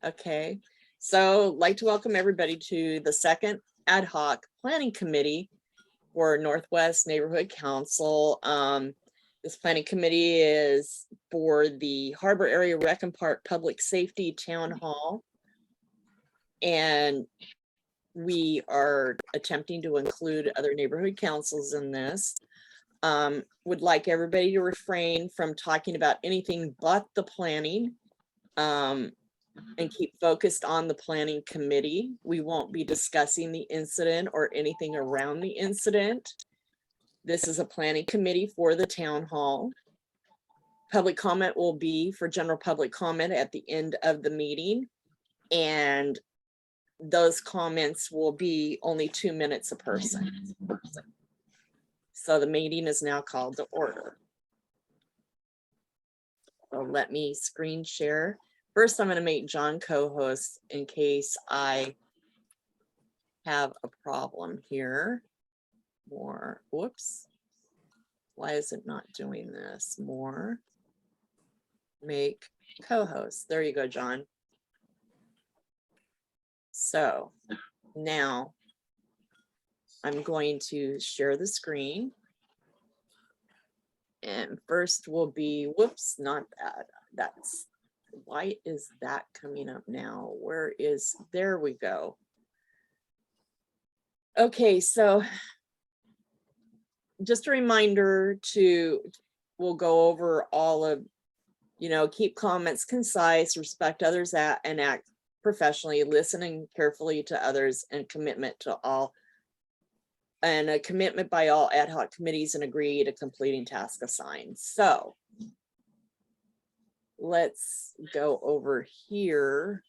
Okay, so I'd like to welcome everybody to the second ad hoc planning committee for Northwest Neighborhood Council. This planning committee is for the Harbor Area Rec and Park Public Safety Town Hall. And we are attempting to include other neighborhood councils in this. Would like everybody to refrain from talking about anything but the planning. And keep focused on the planning committee. We won't be discussing the incident or anything around the incident. This is a planning committee for the town hall. Public comment will be for general public comment at the end of the meeting. And those comments will be only 2 minutes a person. So the meeting is now called to order. So let me screen share. First, I'm going to make John co-host in case I have a problem here. More, whoops. Why is it not doing this? More. Make co-host. There you go, John. So now I'm going to share the screen. And first will be, whoops, not that. That's, why is that coming up now? Where is, there we go. Okay, so just a reminder to, we'll go over all of, keep comments concise, respect others and act professionally, listening carefully to others, and commitment to all, and a commitment by all ad hoc committees and agree to completing tasks assigned. So let's go over here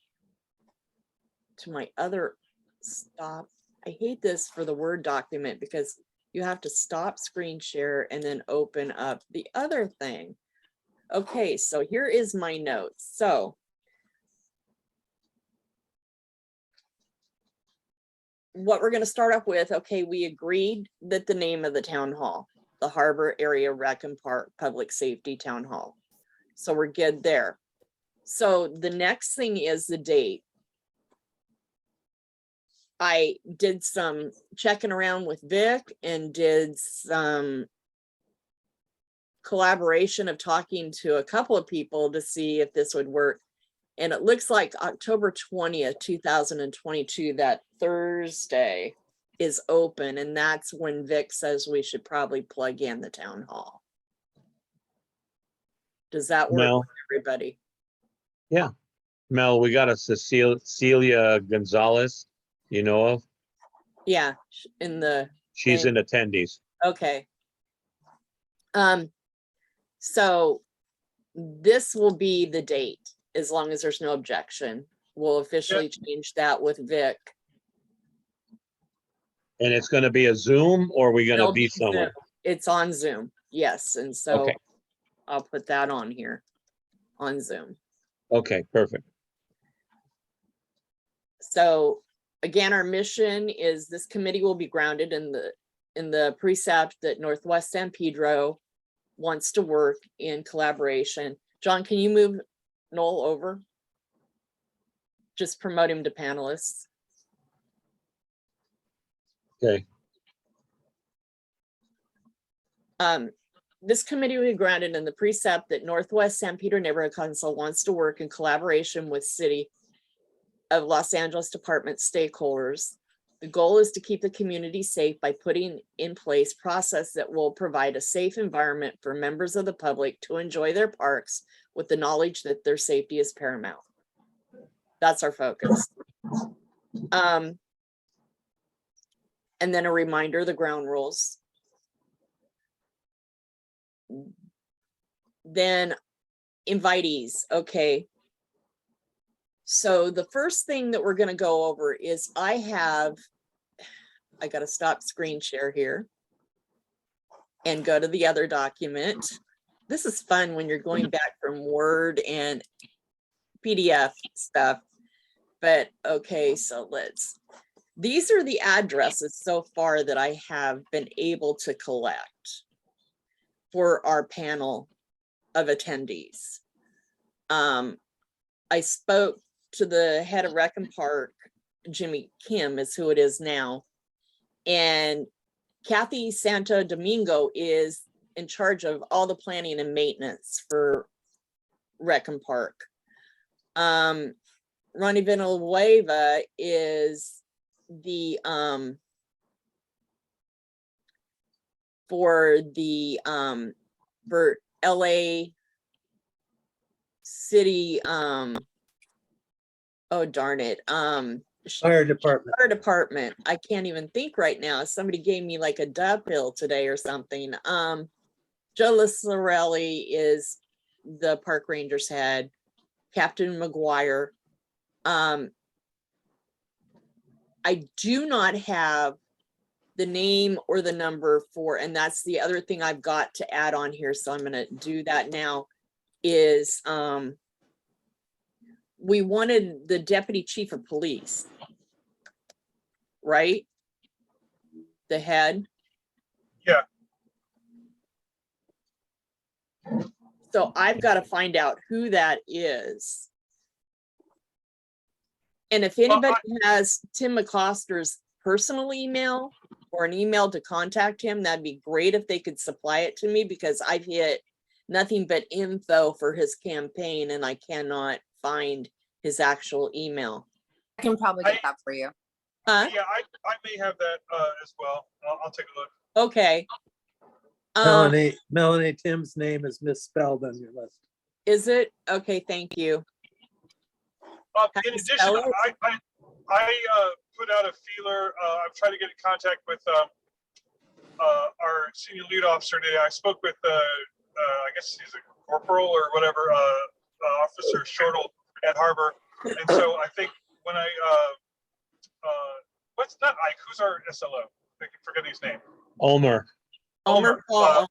to my other stop. I hate this for the Word document because you have to stop screen share and then open up the other thing. Okay, so here is my notes. So what we're going to start off with, okay, we agreed that the name of the town hall, the Harbor Area Rec and Park Public Safety Town Hall. So we're good there. So the next thing is the date. I did some checking around with Vic and did some collaboration of talking to a couple of people to see if this would work. And it looks like October 20th, 2022, that Thursday is open. And that's when Vic says we should probably plug in the town hall. Does that work for everybody? Yeah. Mel, we got a Celia Gonzalez, you know of? Yeah, in the she's thing. in attendees. Okay. So this will be the date, as long as there's no objection. We'll officially change that with Vic. And it's going to be a Zoom, or are we going to be somewhere? Zoom. It's on Zoom, yes. And so okay. I'll put that on here on Zoom. Okay, perfect. So again, our mission is this committee will be grounded in the precept that Northwest and Pedro wants to work in collaboration. John, can you move Noel over? Just promote him to panelists. Okay. This committee will be grounded in the precept that Northwest San Pedro Neighborhood Council wants to work in collaboration with City of Los Angeles department stakeholders. The goal is to keep the community safe by putting in place process that will provide a safe environment for members of the public to enjoy their parks with the knowledge that their safety is paramount. That's our focus. And then a reminder, the ground rules. Then invitees, okay. So the first thing that we're going to go over is I got to stop screen share here and go to the other document. This is fun when you're going back from Word and PDF stuff. But okay, so these are the addresses so far that I have been able to collect for our panel of attendees. I spoke to the head of Rec and Park, Jimmy Kim is who it is now. And Kathy Santo Domingo is in charge of all the planning and maintenance for Rec and Park. Ronnie Villanueva is the for LA City oh darn it Fire department. fire department. I can't even think right now. Somebody gave me like a dub pill today or something. Joe Lazzarelli is the park ranger's head. Captain McGuire. I do not have the name or the number for, and that's the other thing I've got to add on here, so I'm going to do that now, is we wanted the deputy chief of police, right? The head. Yeah. So I've got to find out who that is. And if anybody has Tim McCoster's personal email or an email to contact him, that'd be great if they could supply it to me, because I've hit nothing but info for his campaign and I cannot find his actual email. I can probably get that for you. Huh? Yeah, I may have that as well. I'll take a look. Okay. Melanie, Tim's name is misspelled on your list. Is it? Okay, thank you. In you addition, spell it? I put out a feeler. I'm trying to get in contact with our senior lead officer today. I spoke with I guess he's a corporal or whatever, Officer Shortle at Harbor. And so I think when what's not Ike, who's our SLO? I forget his name. Omer. Omer Paul.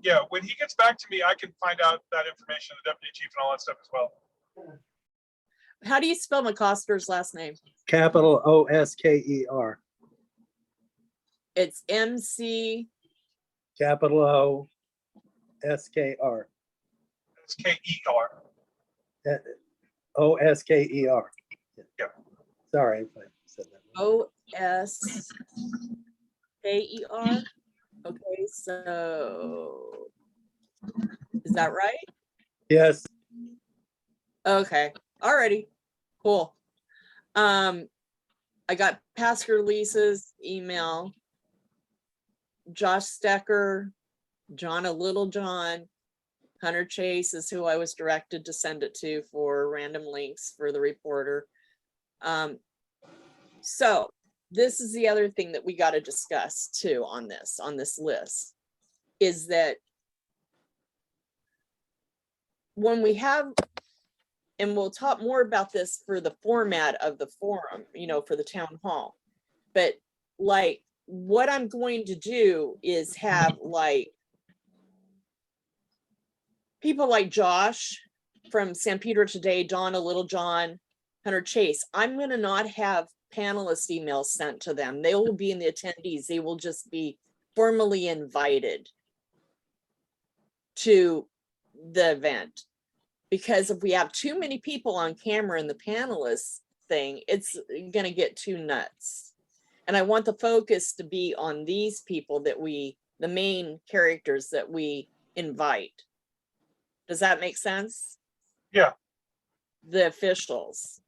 Yeah, when he gets back to me, I can find out that information, the deputy chief and all that stuff as well. How do you spell McCoster's last name? Capital Osker. It's MC. Capital Osker. It's K-E-R. Osker. Yeah. Sorry if I said that. OSKER. Okay, so is that right? Yes. Okay, alrighty, cool. I got Pastor Lisa's email. Josh Stecker, John Littlejohn, Hunter Chase is who I was directed to send it to for random links for the reporter. So this is the other thing that we got to discuss too on this list, is that when we have, and we'll talk more about this for the format of the forum, you know, for the town hall, but like what I'm going to do is have like people like Josh from San Pedro Today, Donna Littlejohn, Hunter Chase. I'm going to not have panelist emails sent to them. They will be in the attendees. They will just be formally invited to the event. Because if we have too many people on camera in the panelists thing, it's going to get too nuts. And I want the focus to be on these people that the main characters that we invite. Does that make sense? Yeah. The officials,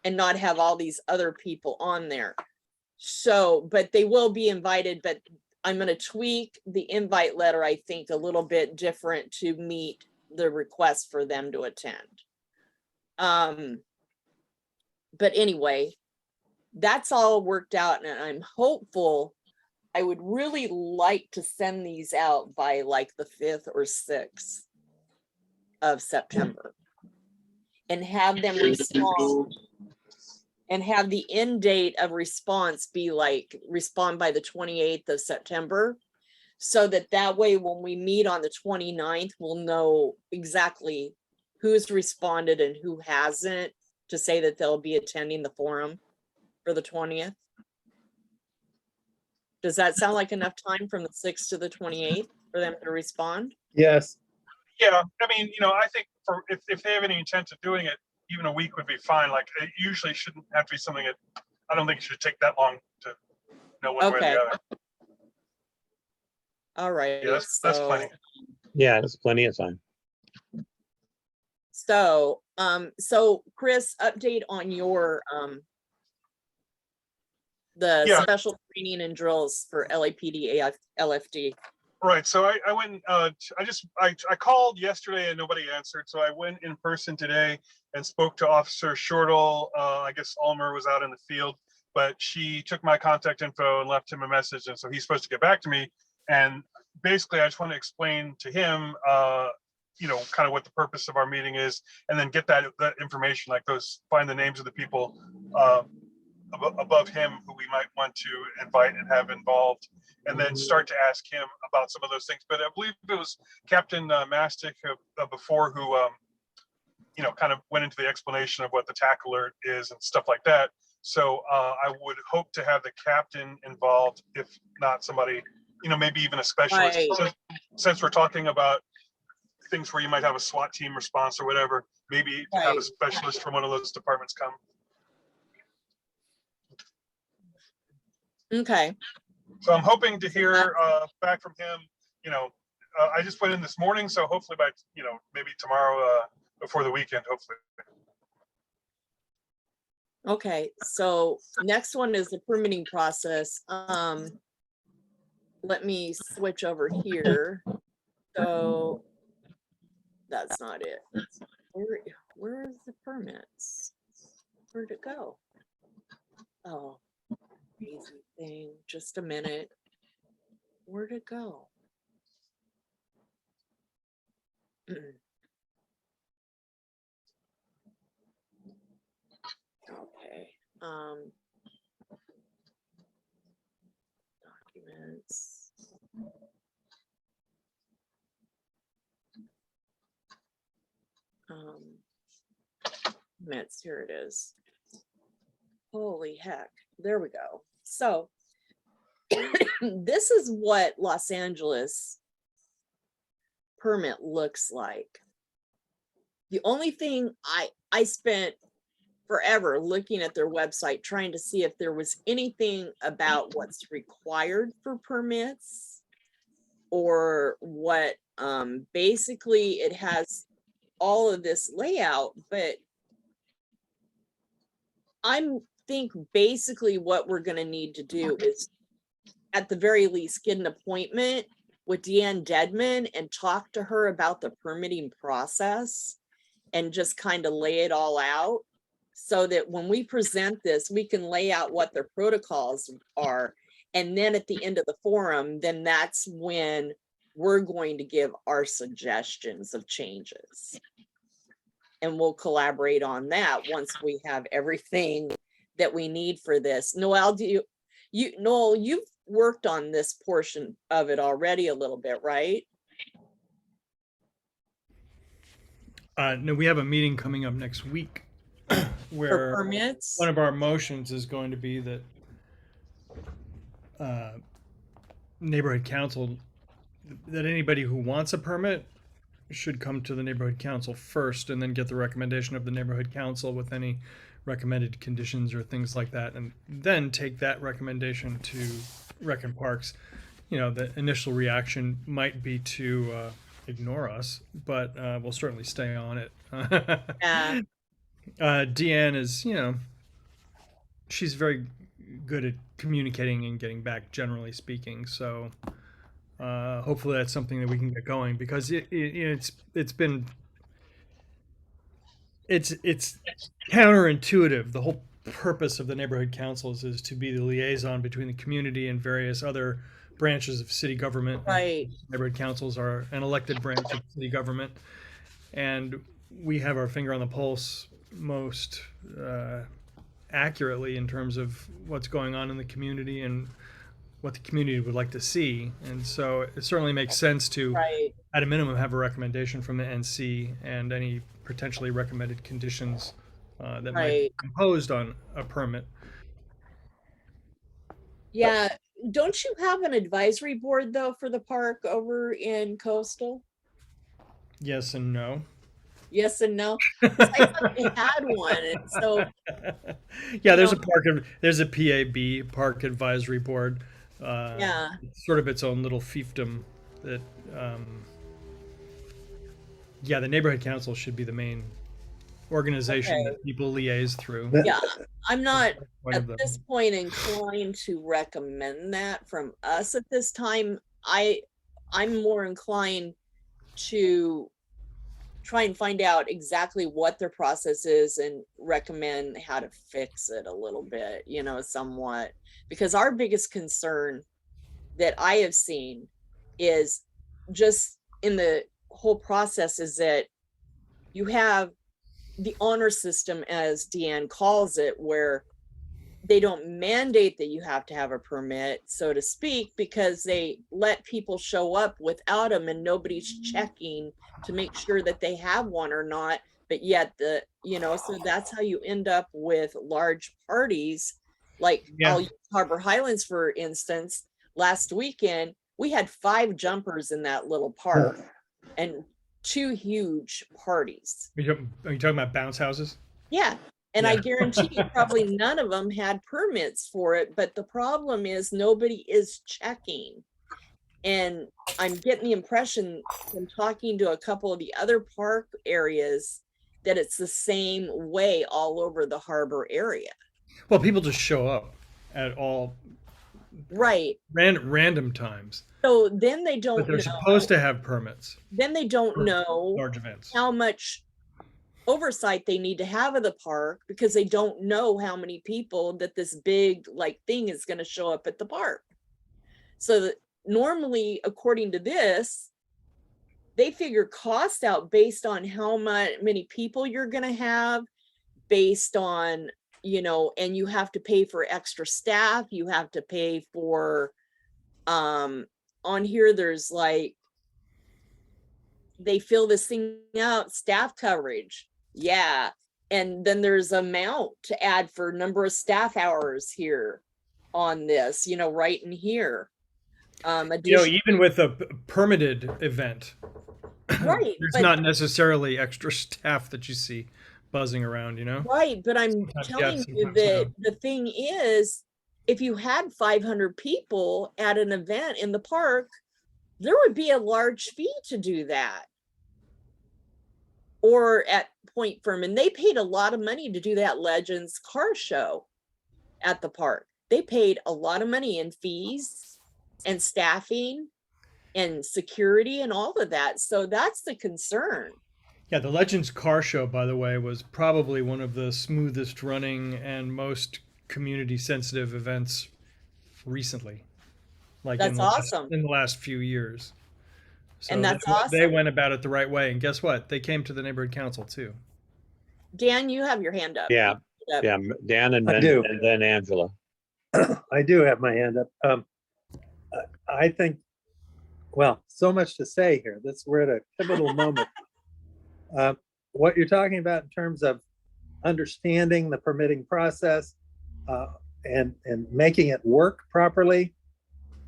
and not have all these other people on there. So, but they will be invited, but I'm going to tweak the invite letter, I think, a little bit different to meet the request for them to attend. But anyway, that's all worked out, and I'm hopeful. I would really like to send these out by like the 5th or 6th of September and have them respond, and have the end date of response be like respond by the 28th of September. So that way, when we meet on the 29th, we'll know exactly who's responded and who hasn't, to say that they'll be attending the forum for the 20th. Does that sound like enough time from the 6th to the 28th for them to respond? Yes. Yeah, I mean, you know, I think if they have any intent of doing it, even a week would be fine. Like it usually shouldn't have to be something that, I don't think it should take that long to know one way or Okay. the other. All right. Yeah, that's plenty. Yeah, that's plenty of time. So, so Chris, update on your, the Yeah. special training and drills for LAPD, LFD. Right. So I went, I called yesterday and nobody answered. So I went in person today and spoke to Officer Shortle. I guess Ulmer was out in the field, but she took my contact info and left him a message. And so he's supposed to get back to me. And basically, I just want to explain to him, you know, kind of what the purpose of our meeting is, and then get that information, like find the names of the people above him who we might want to invite and have involved, and then start to ask him about some of those things. But I believe it was Captain Mastic before who, you know, kind of went into the explanation of what the TAC alert is and stuff like that. So I would hope to have the captain involved, if not somebody, you know, maybe even a specialist. Right. Since we're talking about things where you might have a SWAT team response or whatever, maybe to have a Right. specialist from one of those departments come. Okay. So I'm hoping to hear back from him. You know, I just went in this morning, so hopefully by, you know, maybe tomorrow before the weekend, hopefully. Okay. So next one is the permitting process. Let me switch over here. So that's not it. Where is the permits? Where'd it go? Oh, crazy thing. Just a minute. Where'd it go? Okay. Documents. Minutes, here it is. Holy heck. There we go. So this is what Los Angeles permit looks like. The only thing I spent forever looking at their website trying to see if there was anything about what's required for permits, or what basically it has all of this layout, but I'm think basically what we're going to need to do is at the very least get an appointment with Deanne Dedman and talk to her about the permitting process and just kind of lay it all out, so that when we present this, we can lay out what their protocols are. And then at the end of the forum, then that's when we're going to give our suggestions of changes. And we'll collaborate on that once we have everything that we need for this. Noel, Noel, you've worked on this portion of it already a little bit, right? No, we have a meeting coming up next week For where permits? one of our motions is going to be that neighborhood council, that anybody who wants a permit should come to the neighborhood council first and then get the recommendation of the neighborhood council with any recommended conditions or things like that, and then take that recommendation to Rec and Parks. You know, the initial reaction might be to ignore us, but we'll certainly stay on it. Yeah. Deanne is, you know, she's very good at communicating and getting back, generally speaking. So hopefully that's something that we can get going, because it's counterintuitive. The whole purpose of the neighborhood councils is to be the liaison between the community and various other branches of city government. Right. Neighborhood councils are an elected branch of city government, and we have our finger on the pulse most accurately in terms of what's going on in the community and what the community would like to see. And so it certainly makes sense to, Right. at a minimum, have a recommendation from the NC and any potentially recommended conditions that might be Right. imposed on a permit. Yeah. Don't you have an advisory board though for the park over in Coastal? Yes and no. yes and no. 'Cause I thought they had one, and so, Yeah, there's know- there's a PAB, Park Advisory Board. yeah, It's sort of its own little fiefdom that, yeah, the neighborhood council should be the main organization Okay. that people liaise through. That- yeah. I'm not One at of them. this point inclined to recommend that from us at this time. I'm more inclined to try and find out exactly what their process is and recommend how to fix it a little bit, somewhat. Because our biggest concern that I have seen is just in the whole process is that you have the honor system, as Deanne calls it, where they don't mandate that you have to have a permit, so to speak, because they let people show up without them and nobody's checking to make sure that they have one or not. But yet so that's how you end up with large parties. Like Yeah. I'll use Harbor Highlands, for instance. Last weekend, we had 5 jumpers in that little park and 2 huge parties. Are you talking about bounce houses? Yeah. And I Yeah. guarantee you probably none of them had permits for it, but the problem is nobody is checking. And I'm getting the impression from talking to a couple of the other park areas that it's the same way all over the harbor area. Well, people just show up at all Right. random times, So then they but don't they're know. supposed to have permits Then they don't for know large events. how much oversight they need to have of the park, because they don't know how many people that this big thing is going to show up at the park. So that normally, according to this, they figure cost out based on how many people you're going to have, based on, and you have to pay for extra staff, you have to pay for, on here, there's they fill this thing out, staff coverage. Yeah. And then there's amount to add for number of staff hours here on this, right in here. Even with a permitted event, Right. there's but- not necessarily extra staff that you see buzzing around, Right, but I'm Sometimes telling yes, you sometimes that no. the thing is, if you had 500 people at an event in the park, there would be a large fee to do that. Or at Point Furman, they paid a lot of money to do that Legends car show at the park. They paid a lot of money in fees and staffing and security and all of that. So that's the concern. Yeah, the Legends Car Show, by the way, was probably one of the smoothest running and most community sensitive events recently. That's awesome. In the last few years. So And that's they awesome. went about it the right way. And guess what? They came to the neighborhood council too. Dan, you have your hand up. Yeah, yeah, Dan and I then, do. and then Angela. I do have my hand up. I think, well, so much to say here. We're at a pivotal moment. What you're talking about in terms of understanding the permitting process and making it work properly,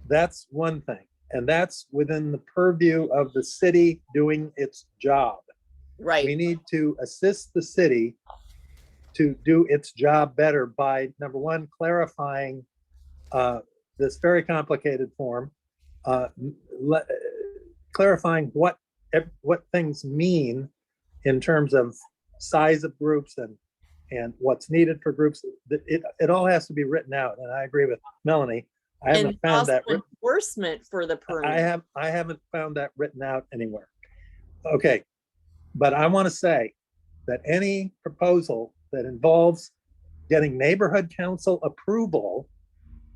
that's one thing. And that's within the purview of the city doing its job. We Right. need to assist the city to do its job better by, number one, clarifying this very complicated form, clarifying what things mean in terms of size of groups and what's needed for groups. It all has to be written out, and I agree with Melanie. I haven't And found also that. enforcement for the permit. I haven't found that written out anywhere. Okay, but I want to say that any proposal that involves getting neighborhood council approval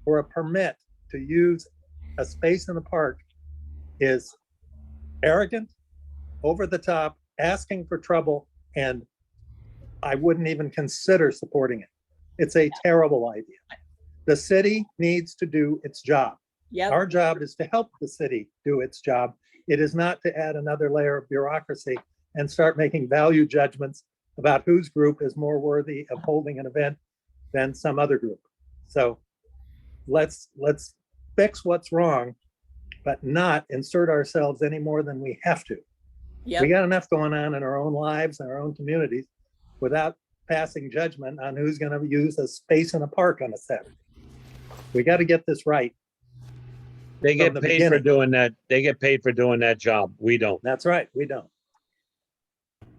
for a permit to use a space in the park is arrogant, over the top, asking for trouble, and I wouldn't even consider supporting it. It's a terrible idea. The city needs to do its job. Yep. Our job is to help the city do its job. It is not to add another layer of bureaucracy and start making value judgments about whose group is more worthy of holding an event than some other group. So let's fix what's wrong, but not insert ourselves any more than we have to. We Yep, got enough going on in our own lives and our own communities without passing judgment on who's going to use a space in a park on a Saturday. We got to get this right. They get From the paid for beginning. doing that. They get paid for doing that job. We don't. That's right. We don't.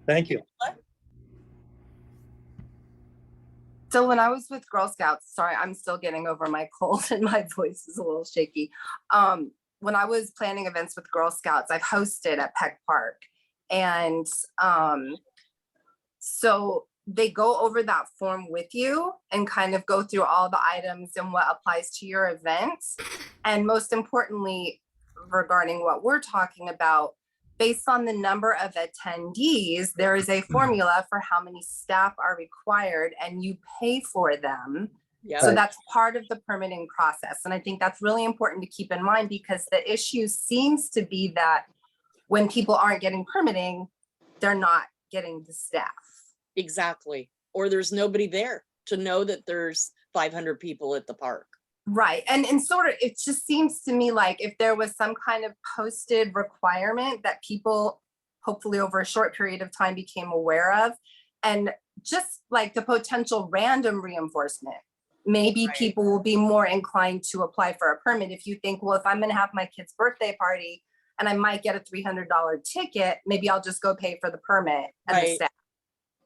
Thank you. So when I was with Girl Scouts, sorry, I'm still getting over my cold and my voice is a little shaky. When I was planning events with Girl Scouts, I've hosted at Peck Park. And so they go over that form with you and kind of go through all the items and what applies to your event. And most importantly, regarding what we're talking about, based on the number of attendees, there is a formula for how many staff are required and you pay for them. yep. So that's part of the permitting process. And I think that's really important to keep in mind because the issue seems to be that when people aren't getting permitting, they're not getting the staff. Exactly. Or there's nobody there to know that there's 500 people at the park. Right. And sort of, it just seems to me like if there was some kind of posted requirement that people hopefully over a short period of time became aware of, and just like the potential random reinforcement, maybe Right. people will be more inclined to apply for a permit. If you think, well, if I'm going to have my kid's birthday party and I might get a $300 ticket, maybe I'll just go pay for the permit and the Right. staff.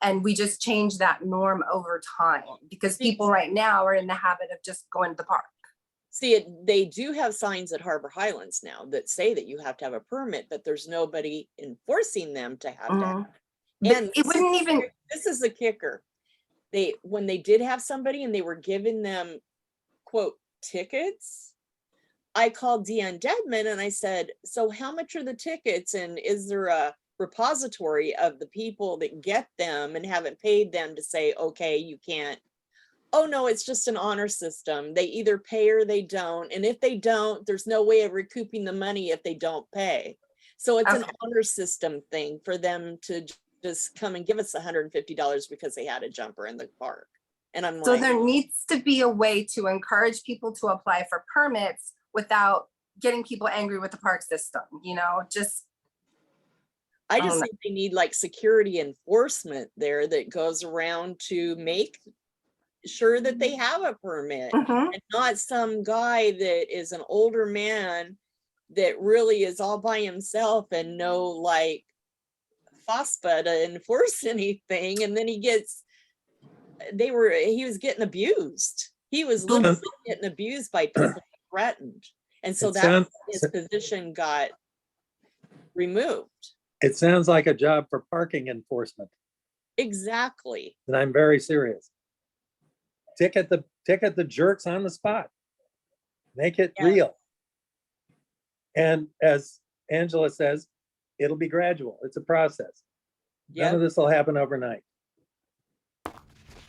And we just change that norm over time because people right now are in the habit of just going to the park. See, they do have signs at Harbor Highlands now that say that you have to have a permit, but there's nobody enforcing them to have to. have. But And it wouldn't even, this is the kicker. When they did have somebody and they were giving them quote tickets, I called Deanne Dedman and I said, so how much are the tickets? And is there a repository of the people that get them and haven't paid them to say, okay, you can't? Oh no, it's just an honor system. They either pay or they don't. And if they don't, there's no way of recouping the money if they don't pay. So it's an Okay. honor system thing for them to just come and give us $150 because they had a jumper in the park. And I'm so like, there needs to be a way to encourage people to apply for permits without getting people angry with the park system, just. I I just don't know. think they need like security enforcement there that goes around to make sure that they have a permit. Mhm. And not some guy that is an older man that really is all by himself and no like FOSPA to enforce anything. And then he was getting abused. He was literally getting abused by people he threatened. And so It that's sounds- when his position got removed. It sounds like a job for parking enforcement, Exactly. and I'm very serious. Ticket the jerks on the spot. Make it Yeah. real. And as Angela says, it'll be gradual. It's a process. None of Yep. this will happen overnight.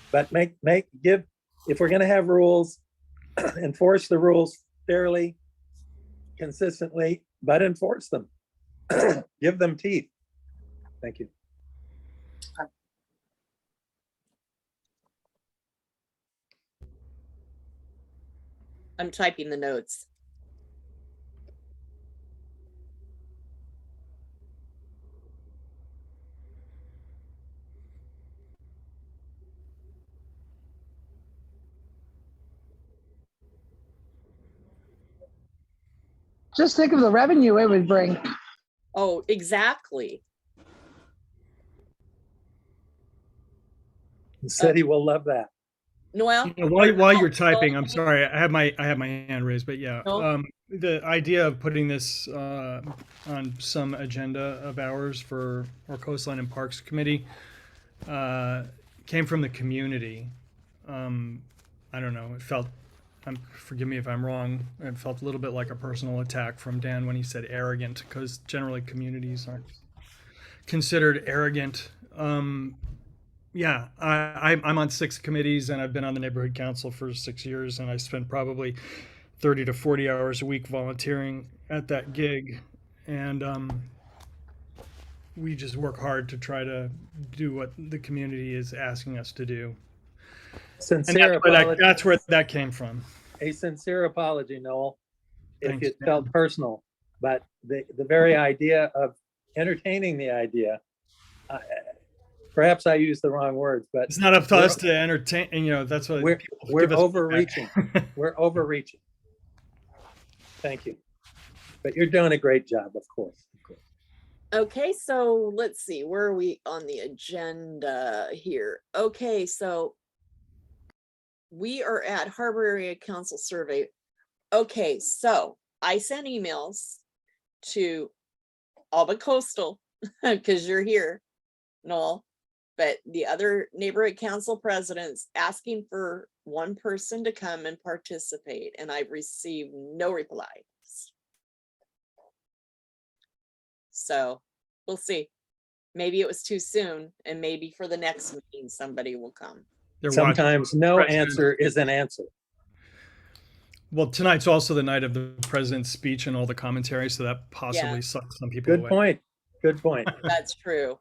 But if we're gonna have rules, enforce the rules fairly, consistently, but enforce them. Give them teeth. Thank you. I'm typing the notes. Just think of the revenue it would bring. Oh, exactly. The city will love that. Noel? While you're typing, I'm sorry, I have my hand raised, but yeah, No. the idea of putting this on some agenda of ours for our Coastline and Parks Committee came from the community. I don't know. It felt, forgive me if I'm wrong, it felt a little bit like a personal attack from Dan when he said arrogant, because generally communities aren't considered arrogant. Yeah, I'm on 6 committees and I've been on the neighborhood council for 6 years, and I spend probably 30 to 40 hours a week volunteering at that gig. And we just work hard to try to do what the community is asking us to do. And that's where that came from. A sincere apology, Noel, if Thanks, it felt personal. But the very idea of entertaining the idea. Uh, Perhaps I used the wrong words, but It's not up to We're- us to entertain. You know, that's what we're, people we're give us overreaching. feedback. We're overreaching. Thank you. But you're doing a great job, of course. Okay, so let's see, where are we on the agenda here? Okay, so we are at Harbor Area Council survey. Okay, so I sent emails to all but Coastal, because you're here, Noel, but the other neighborhood council presidents asking for one person to come and participate, and I've received no replies. So we'll see. Maybe it was too soon, and maybe for the next meeting, somebody will come. They're watching. Sometimes no President. answer is an answer. Well, tonight's also the night of the president's speech and all the commentary, so that possibly Yeah. sucks some people Good away. point. Good point. That's true.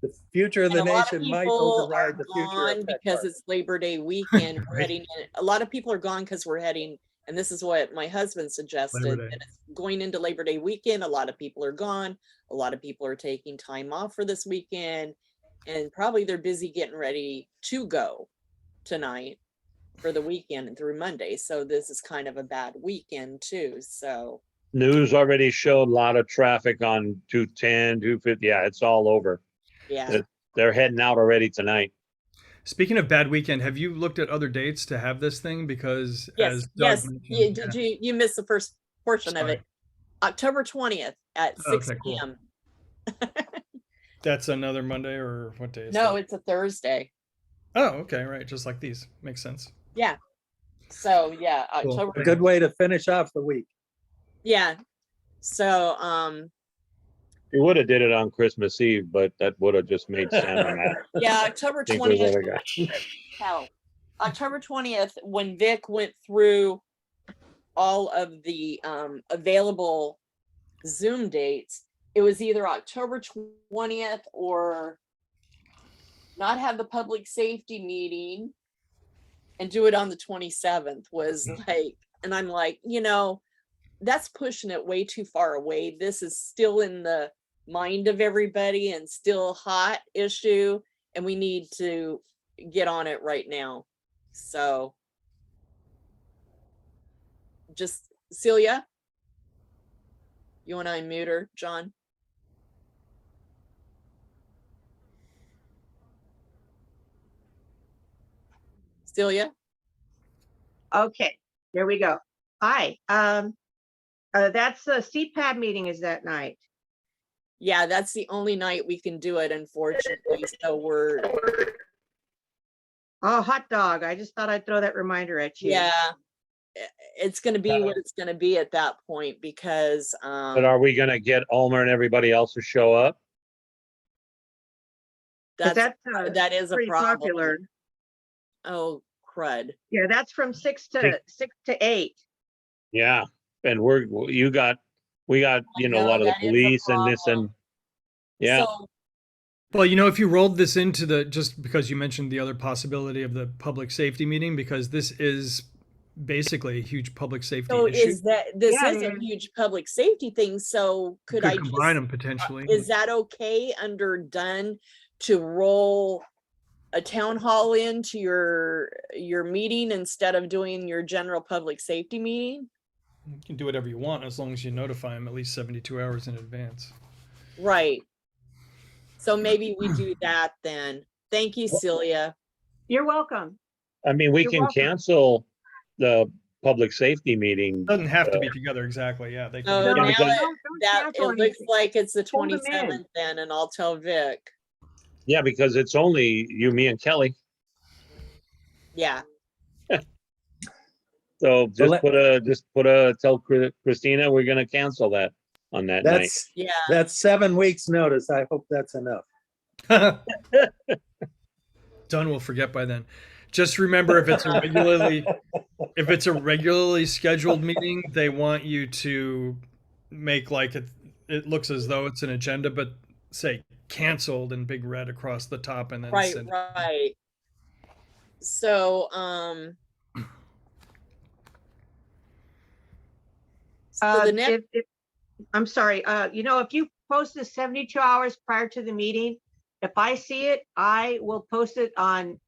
The future of And the a lot of nation might people are override the future of gone Tech because Park. it's Labor Day weekend. We're Right. heading in. A lot of people are gone because we're heading, and this is what my husband suggested, Labor Day. that it's going into Labor Day weekend. A lot of people are gone. A lot of people are taking time off for this weekend, and probably they're busy getting ready to go tonight for the weekend and through Monday. So this is kind of a bad weekend too. So News already showed a lot of traffic on 210, 250. Yeah, it's all over. yeah. They're heading out already tonight. Speaking of bad weekend, have you looked at other dates to have this thing? Because Yes, as Doug yes. mentioned, Did you miss the first portion of it? October 20th at 6 Okay, cool. p.m. that's another Monday or what day is No, that? it's a Thursday. Oh, okay, right. Just like these. Makes sense. Yeah. So yeah, Cool. October. A good way to finish off the week. Yeah. So We would have did it on Christmas Eve, but that would have just made Santa mad. yeah, October Think those 20th. other guys. Hell, October 20th, when Vic went through all of the available Zoom dates, it was either October 20th or not have the public safety meeting and do it on the 27th was like, and I'm like, that's pushing it way too far away. This is still in the mind of everybody and still hot issue, and we need to get on it right now. So just Celia, you want to unmute her, John? Celia? Okay, there we go. Hi, that's the CPAB meeting is that night. Yeah, that's the only night we can do it, unfortunately. So we're, Oh, hot dog. I just thought I'd throw that reminder at you. yeah, it's going to be what it's going to be at that point because But are we gonna get Ulmer and everybody else to show up? 'Cause that's that's that is a pretty problem. popular. Oh, crud. Yeah, that's from 6 to 8. Yeah, and we got, a know, lot of the that is a police and this and, problem. yeah. So, Well, if you rolled this into just because you mentioned the other possibility of the public safety meeting, because this is basically a huge public safety so issue. is that this Yeah, is a yeah. huge public safety thing? So could I combine just, them potentially? is that okay under done to roll a town hall into your meeting instead of doing your general public safety meeting? You can do whatever you want as long as you notify them at least 72 hours in advance. Right. So maybe we do that then. Thank you, Celia. You're welcome. I mean, we You're can welcome. cancel the public safety meeting. Doesn't have to be together exactly. Yeah, they can. Oh, Yeah, now because- don't that cancel it looks anything. like it's the Hold 'em in. 27th then, and I'll tell Vic. Yeah, because it's only you, me and Kelly. Yeah. So let- tell Christina, we're gonna cancel that on that night. Yeah. That's 7 weeks notice. I hope that's enough. Done. We'll forget by then. Just remember, if it's a regularly scheduled meeting, they want you to make like it looks as though it's an agenda, but say canceled in big red across the top, and then Right, send it. right. So, so the next, I'm sorry. If you post this 72 hours prior to the meeting. If I see it, I will post it on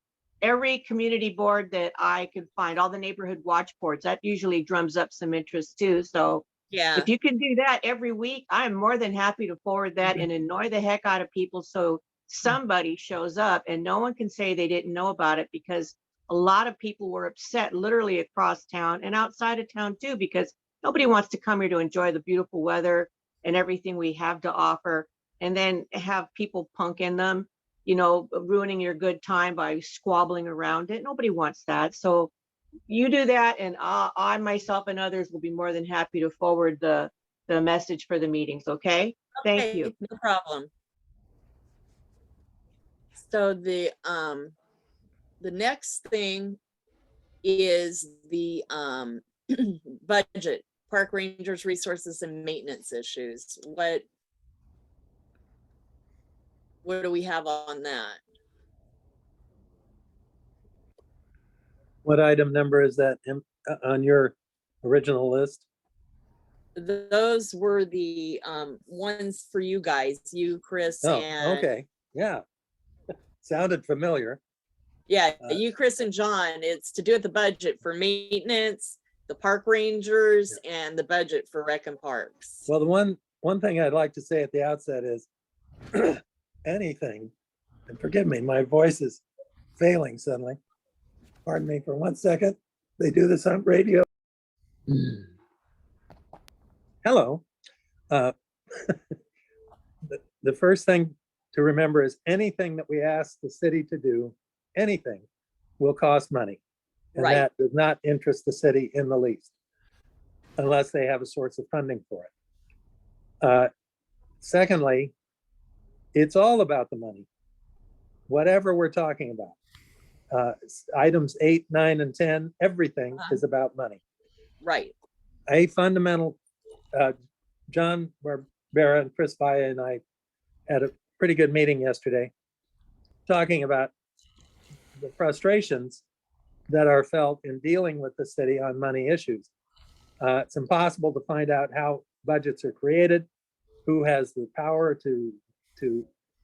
every community board that I can find, all the neighborhood watch boards. That usually drums up some interest too. So Yeah, if you can do that every week, I'm more than happy to forward that and annoy the heck out of people so somebody shows up and no one can say they didn't know about it, because a lot of people were upset literally across town and outside of town too, because nobody wants to come here to enjoy the beautiful weather and everything we have to offer and then have people punking them, you know, ruining your good time by squabbling around it. Nobody wants that. So you do that, and I myself and others will be more than happy to forward the message for the meetings. Okay, thank okay, you. no problem. So the next thing is the budget, park rangers, resources and maintenance issues. What do we have on that? What item number is that on your original list? Those were the ones for you guys, you, Chris, Oh, and okay, yeah. Sounded familiar. yeah, you, Chris, and John. It's to do with the budget for maintenance, the park rangers, and the budget for rec and parks. Well, the one thing I'd like to say at the outset is anything, and forgive me, my voice is failing suddenly. Pardon me for 1 second. They do this on radio. Hello. The first thing to remember is anything that we ask the city to do, anything, will cost money. And Right. that does not interest the city in the least, unless they have a source of funding for it. Secondly, it's all about the money, whatever we're talking about. Items 8, 9, and 10, everything is about money. Right. A fundamental, John Barbera and Chris Vaya and I had a pretty good meeting yesterday talking about the frustrations that are felt in dealing with the city on money issues. It's impossible to find out how budgets are created, who has the power to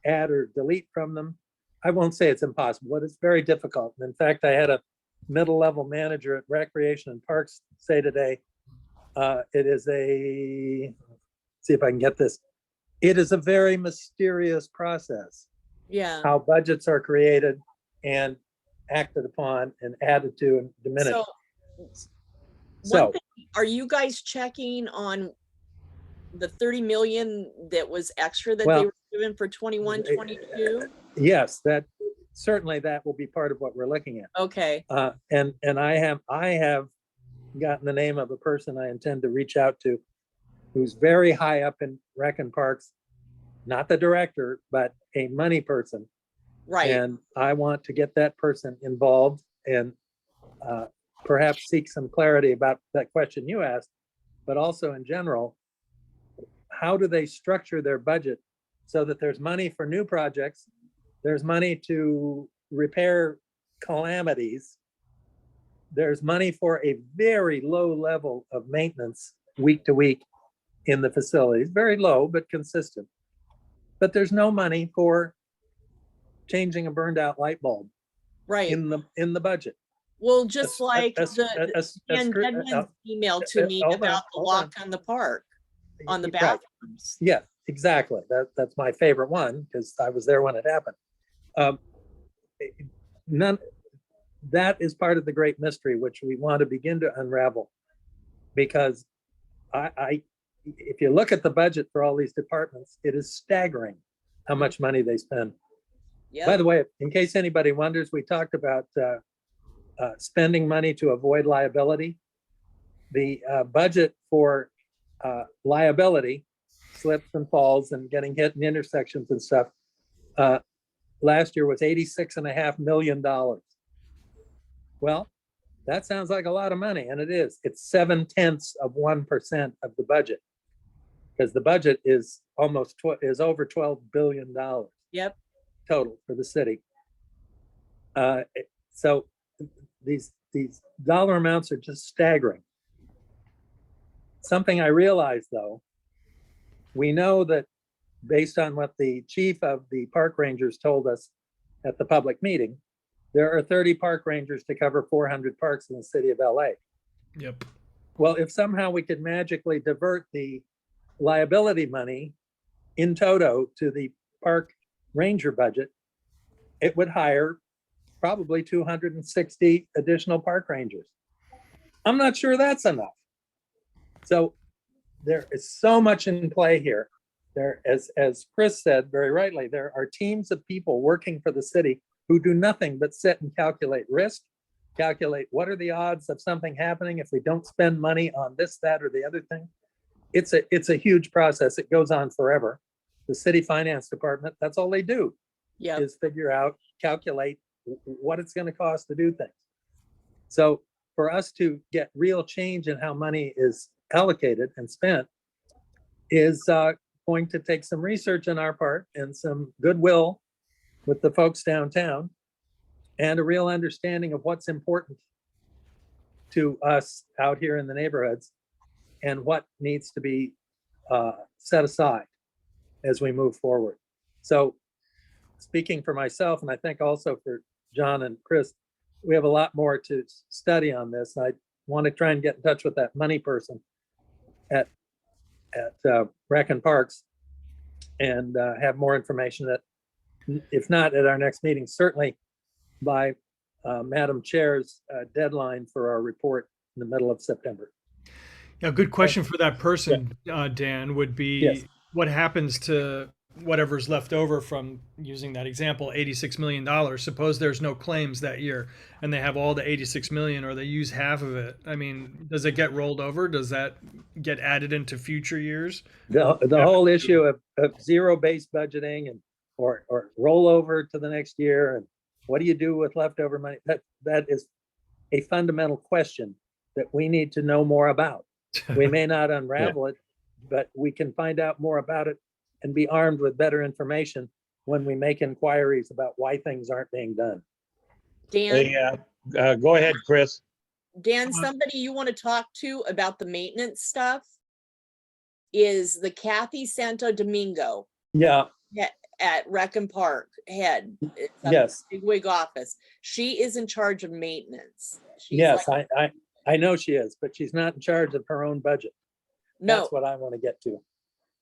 add or delete from them. I won't say it's impossible, but it's very difficult. And in fact, I had a middle-level manager at Recreation and Parks say today, it is see if I can get this. It is a very mysterious process, Yeah. how budgets are created and acted upon and added to and diminished. So, one thing, are you guys checking on the 30 million that was extra that they were given for 21, 22? Yes, that certainly that will be part of what we're looking at. Okay. And I have gotten the name of a person I intend to reach out to, who's very high up in Rec and Parks, not the director, but a money person. Right. And I want to get that person involved and perhaps seek some clarity about that question you asked, but also in general, how do they structure their budget so that there's money for new projects, there's money to repair calamities, there's money for a very low level of maintenance week to week in the facilities, very low but consistent. But there's no money for changing a burned out light bulb Right. in the budget. Well, just like Dan Denman's email to me about the lock on the park, on the bathrooms. Yeah, exactly. That's my favorite one because I was there when it happened. That is part of the great mystery, which we want to begin to unravel, because if you look at the budget for all these departments, it is staggering how much money they spend. Yep. By the way, in case anybody wonders, we talked about spending money to avoid liability. The budget for liability, slips and falls and getting hit in intersections and stuff, last year was $86.5 million. Well, that sounds like a lot of money, and it is. It's 0.7% of the budget, because the budget is over $12 billion. Yep. Total for the city. So these dollar amounts are just staggering. Something I realized, though, we know that based on what the chief of the park rangers told us at the public meeting, there are 30 park rangers to cover 400 parks in the city of LA. Yep. Well, if somehow we could magically divert the liability money in toto to the park ranger budget, it would hire probably 260 additional park rangers. I'm not sure that's enough. So there is so much in play here. There, as Chris said very rightly, there are teams of people working for the city who do nothing but sit and calculate risk, calculate what are the odds of something happening if we don't spend money on this, that, or the other thing. It's a huge process. It goes on forever. The city finance department, that's all they do Yeah. is figure out, calculate what it's going to cost to do things. So for us to get real change in how money is allocated and spent is going to take some research on our part and some goodwill with the folks downtown and a real understanding of what's important to us out here in the neighborhoods and what needs to be set aside as we move forward. So speaking for myself, and I think also for John and Chris, we have a lot more to study on this. I want to try and get in touch with that money person at Rec and Parks and have more information that, if not at our next meeting, certainly by Madam Chair's deadline for our report in the middle of September. Yeah, good question for that person, Dan, would be Yes. what happens to whatever's left over from, using that example, $86 million. Suppose there's no claims that year and they have all the 86 million or they use half of it. I mean, does it get rolled over? Does that get added into future years? The whole issue of zero-based budgeting and or rollover to the next year, and what do you do with leftover money? That is a fundamental question that we need to know more about. We may not unravel it, but we can find out more about it and be armed with better information when we make inquiries about why things aren't being done. Dan, Hey, go ahead, Chris. Dan, somebody you want to talk to about the maintenance stuff is the Kathy Santo Domingo Yeah, at Rec and Park head. It's up in yes, the Bigwig office. She is in charge of maintenance. She's yes, like- I know she is, but she's not in charge of her own budget. No. That's what I want to get to,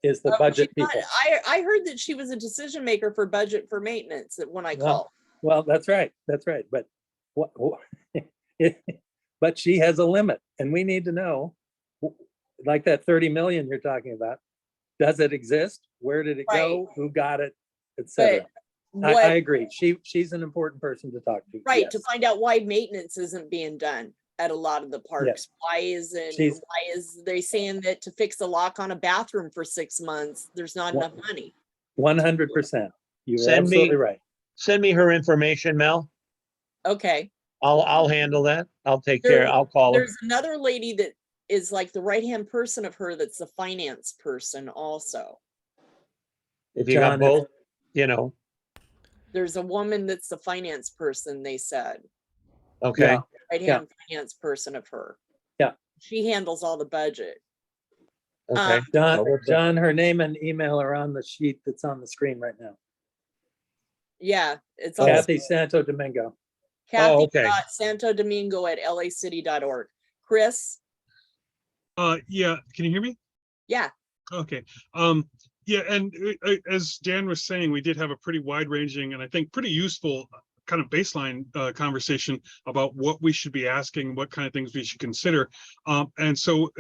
is the Oh, budget she's not- people. I heard that she was a decision maker for budget for maintenance when I Well, called. Well, that's right, but what, but she has a limit, and we need to know, like that 30 million you're talking about, does it exist? Where did it go? Who got it? Etc. But I agree. She's an important person to talk to. right, to yes. find out why maintenance isn't being done at a lot of the parks. Why She's- is they saying that to fix a lock on a bathroom for 6 months, there's not Well, enough money? 100%. You're Send me- absolutely right. Send me her information, Mel. Okay. I'll handle that. I'll take care. I'll call her. There's another lady that is like the right-hand person of her that's the finance person also. If you got John, both, you know, There's a woman that's the finance person, they said, okay. Yeah. right-hand finance person of her. Yeah. She handles all the budget. Okay. John, her name and email are on the sheet that's on the screen right now. Yeah, it's all Kathy Santo Domingo. Kathy okay. Santo Domingo at lacity.org. Chris? Yeah, can you hear me? Yeah, Okay. Yeah, and as Dan was saying, we did have a pretty wide-ranging and I think pretty useful kind of baseline conversation about what we should be asking, what kind of things we should consider. And so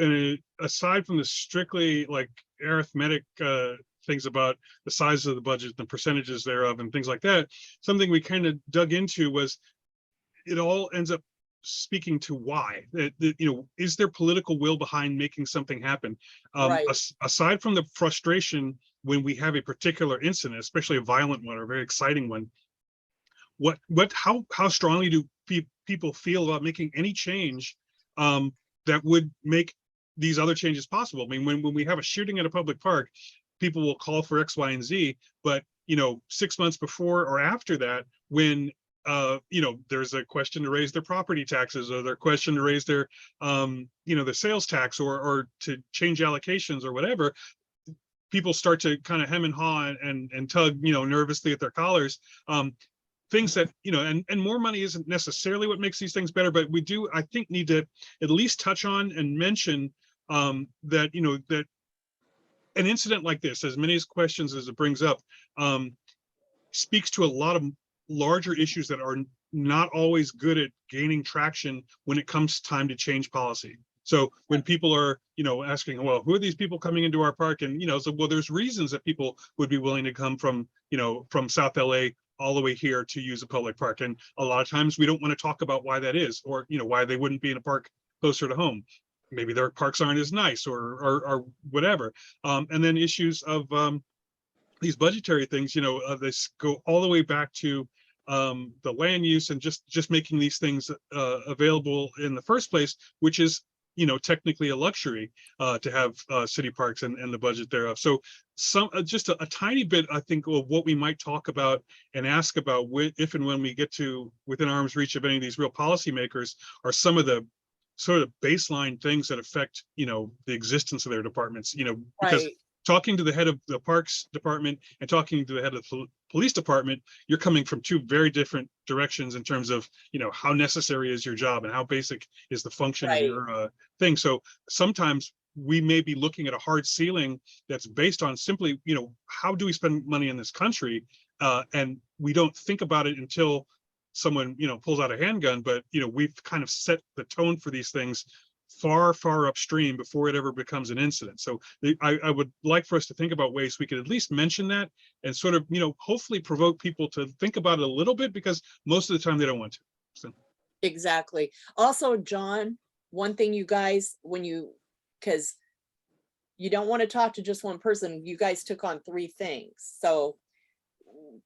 aside from the strictly like arithmetic things about the size of the budget, the percentages thereof and things like that, something we kind of dug into was it all ends up speaking to why that you know, is there political will behind making something happen? Right. Aside from the frustration when we have a particular incident, especially a violent one or a very exciting one, how strongly do people feel about making any change that would make these other changes possible? I mean, when we have a shooting at a public park, people will call for X, Y, and Z, but you know, 6 months before or after that, when you know, there's a question to raise their property taxes or their question to raise their you know, the sales tax or to change allocations or whatever, people start to kind of hem and haw and tug, nervously at their collars. Things that, and more money isn't necessarily what makes these things better, but we do, I think, need to at least touch on and mention that, that an incident like this, as many questions as it brings up, speaks to a lot of larger issues that are not always good at gaining traction when it comes time to change policy. So when people are, asking, well, who are these people coming into our park? And, so, well, there's reasons that people would be willing to come from, from South LA all the way here to use a public park. And a lot of times we don't want to talk about why that is, or, why they wouldn't be in a park closer to home. Maybe their parks aren't as nice or whatever. And then issues of these budgetary things, this go all the way back to the land use and just making these things available in the first place, which is, technically a luxury to have city parks and the budget thereof. So just a tiny bit, I think, of what we might talk about and ask about if and when we get to within arm's reach of any of these real policymakers are some of the sort of baseline things that affect, the existence of their departments, because Right. talking to the head of the parks department and talking to the head of the police department, you're coming from two very different directions in terms of, how necessary is your job and how basic is the function Right. of your thing. So sometimes we may be looking at a hard ceiling that's based on simply, how do we spend money in this country? And we don't think about it until someone, pulls out a handgun, but, we've kind of set the tone for these things far, far upstream before it ever becomes an incident. So I would like for us to think about ways we could at least mention that and sort of, hopefully provoke people to think about it a little bit, because most of the time they don't want to. So. Exactly. Also, John, one thing you guys, because you don't want to talk to just one person, you guys took on 3 things. So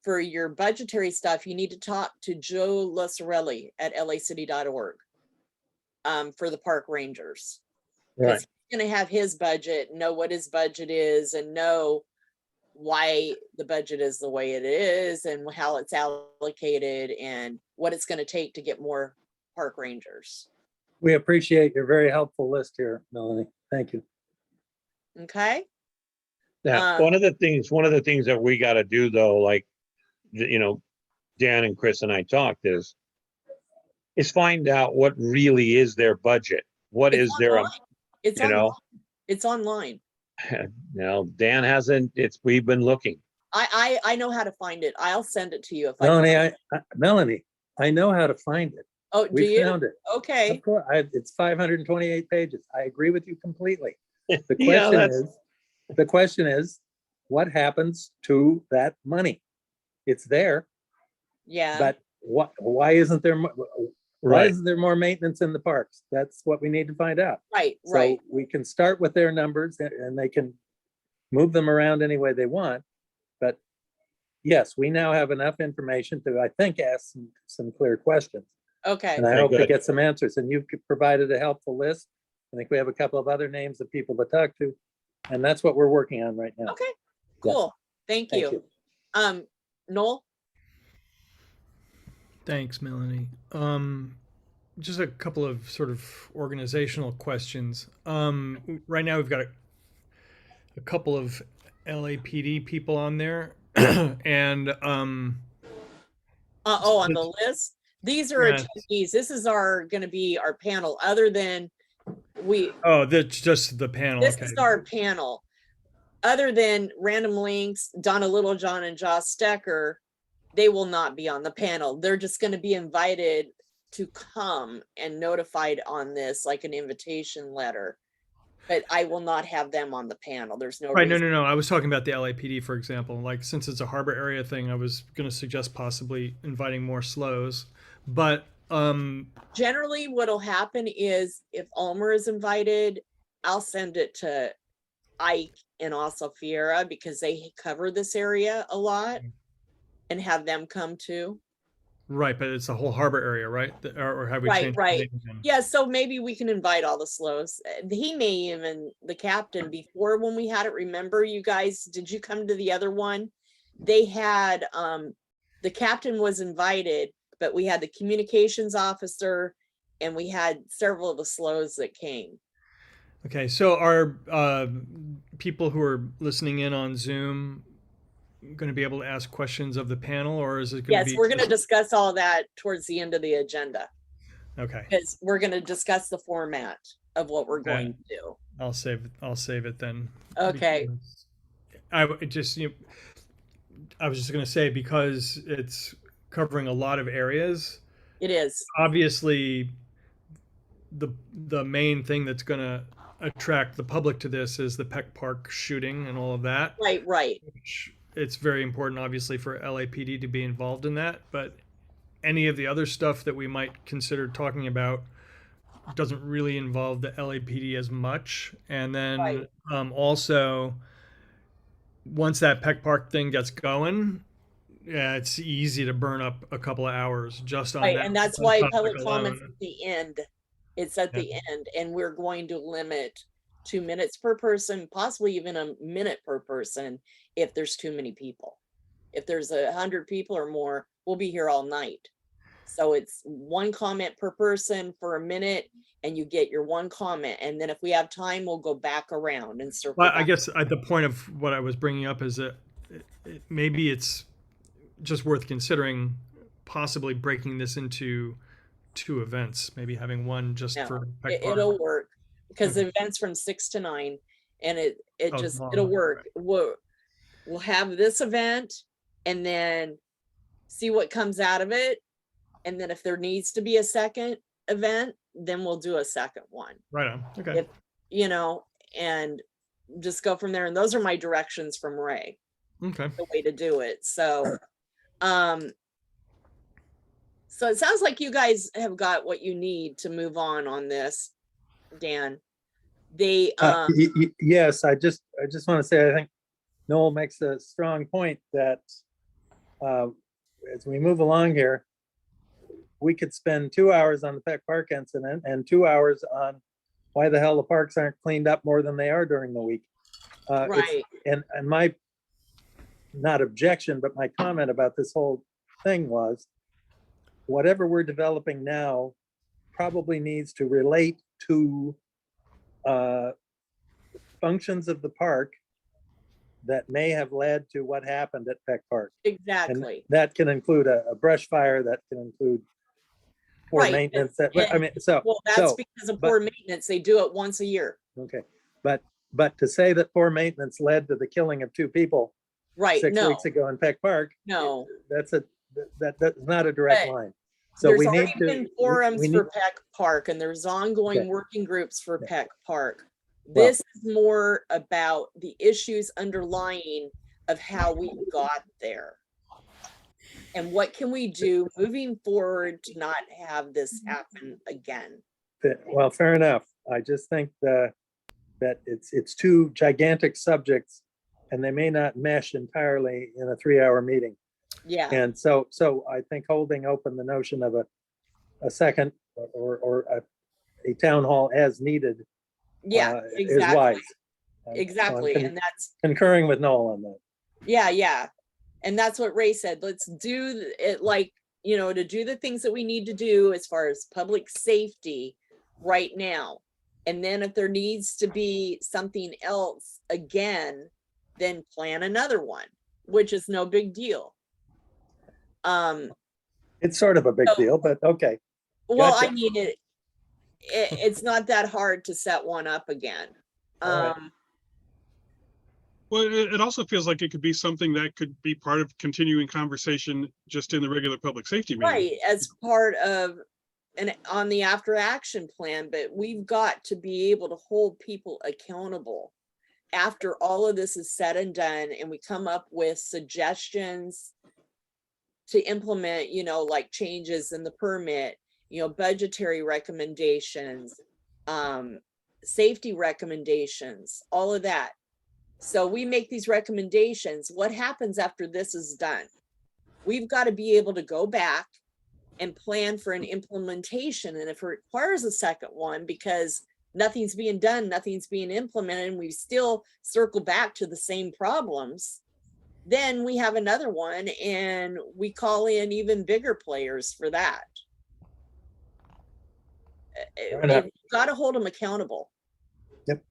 for your budgetary stuff, you need to talk to Joe Lassarelli at lacity.org for the park rangers. Right. He's going to have his budget, know what his budget is, and know why the budget is the way it is and how it's allocated and what it's going to take to get more park rangers. We appreciate your very helpful list here, Melanie. Thank you. Okay. Now, one of the things that we got to do though, like, Dan and Chris and I talked is find out what really is their budget. What It's is their, online. It's online. It's online. now Dan hasn't, we've been looking. I know how to find it. I'll send it to you if Melanie, Melanie, I know how to find it. Oh, do We you? found it. Okay. Of course, it's 528 pages. I agree with you completely. The Yeah, question is, what happens to that money? It's there, Yeah. but why isn't there more maintenance in the parks? That's what we need to find out. Right. So Right. we can start with their numbers and they can move them around any way they want. But yes, we now have enough information to, I think, ask some clear questions. Okay. And I Okay, hope to good. get some answers. And you've provided a helpful list. I think we have a couple of other names of people to talk to. And that's what we're working on right now. Okay. Yeah. Cool. Thank Thank you. you. Noel? Thanks, Melanie. Just a couple of sort of organizational questions. Right now we've got a couple of LAPD people on there, and On the list? These are Yes. attendees. This is going to be our panel, other than that's just the panel. this Okay. is our panel. Other than Random Links, Donna Littlejohn and Josh Stecker, they will not be on the panel. They're just going to be invited to come and notified on this, like an invitation letter. But I will not have them on the panel. There's no Right, reason. no. I was talking about the LAPD, for example. Like, since it's a harbor area thing, I was going to suggest possibly inviting more slows. But Generally, what'll happen is if Ulmer is invited, I'll send it to Ike and also Fiera, because they cover this area a lot, and have them come too. right, but it's the whole harbor area, right? Or have we Right, changed? right. the name again? Yeah, so maybe we can invite all the slows. He may even, the captain, before when we had it, remember you guys, did you come to the other one? They had, the captain was invited, but we had the communications officer and we had several of the slows that came. Okay, so are people who are listening in on Zoom going to be able to ask questions of the panel, or is it going to Yes, be? we're going to discuss all that towards the end of the agenda, Okay, because we're going to discuss the format of what we're going to do. I'll save it then. Okay. Because I was just going to say, because it's covering a lot of areas. It is. Obviously, the main thing that's going to attract the public to this is the Peck Park shooting and all of that. Right. Which it's very important, obviously, for LAPD to be involved in that. But any of the other stuff that we might consider talking about doesn't really involve the LAPD as much. And then also, once that Peck Park thing gets going, yeah, it's easy to burn up a couple of hours just on Right, that. and that's one why topic public alone. comments at the end. It's at the end, and we're going to limit 2 minutes per person, possibly even a minute per person if there's too many people. If there's 100 people or more, we'll be here all night. So it's 1 comment per person for a minute, and you get your 1 comment. And then if we have time, we'll go back around and circle Well, back. I guess the point of what I was bringing up is that maybe it's just worth considering possibly breaking this into 2 events, maybe having one just No, for Peck Park. it'll work, because the event's from 6 to 9, and it'll work. We'll have this event and then see what comes out of it. And then if there needs to be a second event, then we'll do a second one. Right on. Okay. And just go from there. And those are my directions from Ray. Okay. The way to do it. So it sounds like you guys have got what you need to move on this, Dan. Yes, I just want to say, I think Noel makes a strong point that as we move along here, we could spend 2 hours on the Peck Park incident and 2 hours on why the hell the parks aren't cleaned up more than they are during the week. Right. And my, not objection, but my comment about this whole thing was, whatever we're developing now probably needs to relate to functions of the park that may have led to what happened at Peck Park. Exactly. And that can include a brush fire, that can include poor Right, maintenance. Well, that's because of poor maintenance. They do it once a year. Okay, but to say that poor maintenance led to the killing of 2 people Right. 6 weeks ago in Peck Park, No. that's not a direct line. So There's we already need to been forums we for need- Peck Park, and there's ongoing Okay. working groups for Yeah. Peck Park. Well- This is more about the issues underlying of how we got there. And what can we do moving forward to not have this happen again? Well, fair enough. I just think that it's 2 gigantic subjects, and they may not mesh entirely in a 3-hour meeting. Yeah, And so I think holding open the notion of a second or a town hall as needed yeah, is exactly. wise. Exactly. So I'm And that's, concurring with Noel on that. yeah. And that's what Ray said. Let's do it, like, to do the things that we need to do as far as public safety right now. And then if there needs to be something else again, then plan another one, which is no big deal. It's sort of a big So- deal, but okay. Well, Gotcha. I mean, it's not that hard to set one up again. All right. Well, it also feels like it could be something that could be part of continuing conversation just in the regular public safety meeting. Right, as part of on the after action plan, but we've got to be able to hold people accountable after all of this is said and done, and we come up with suggestions to implement, like changes in the permit, budgetary recommendations, safety recommendations, all of that. So we make these recommendations. What happens after this is done? We've got to be able to go back and plan for an implementation. And if it requires a second one because nothing's being done, nothing's being implemented, and we still circle back to the same problems, then we have another one and we call in even bigger players for that. enough. You've got to hold them accountable. Yep.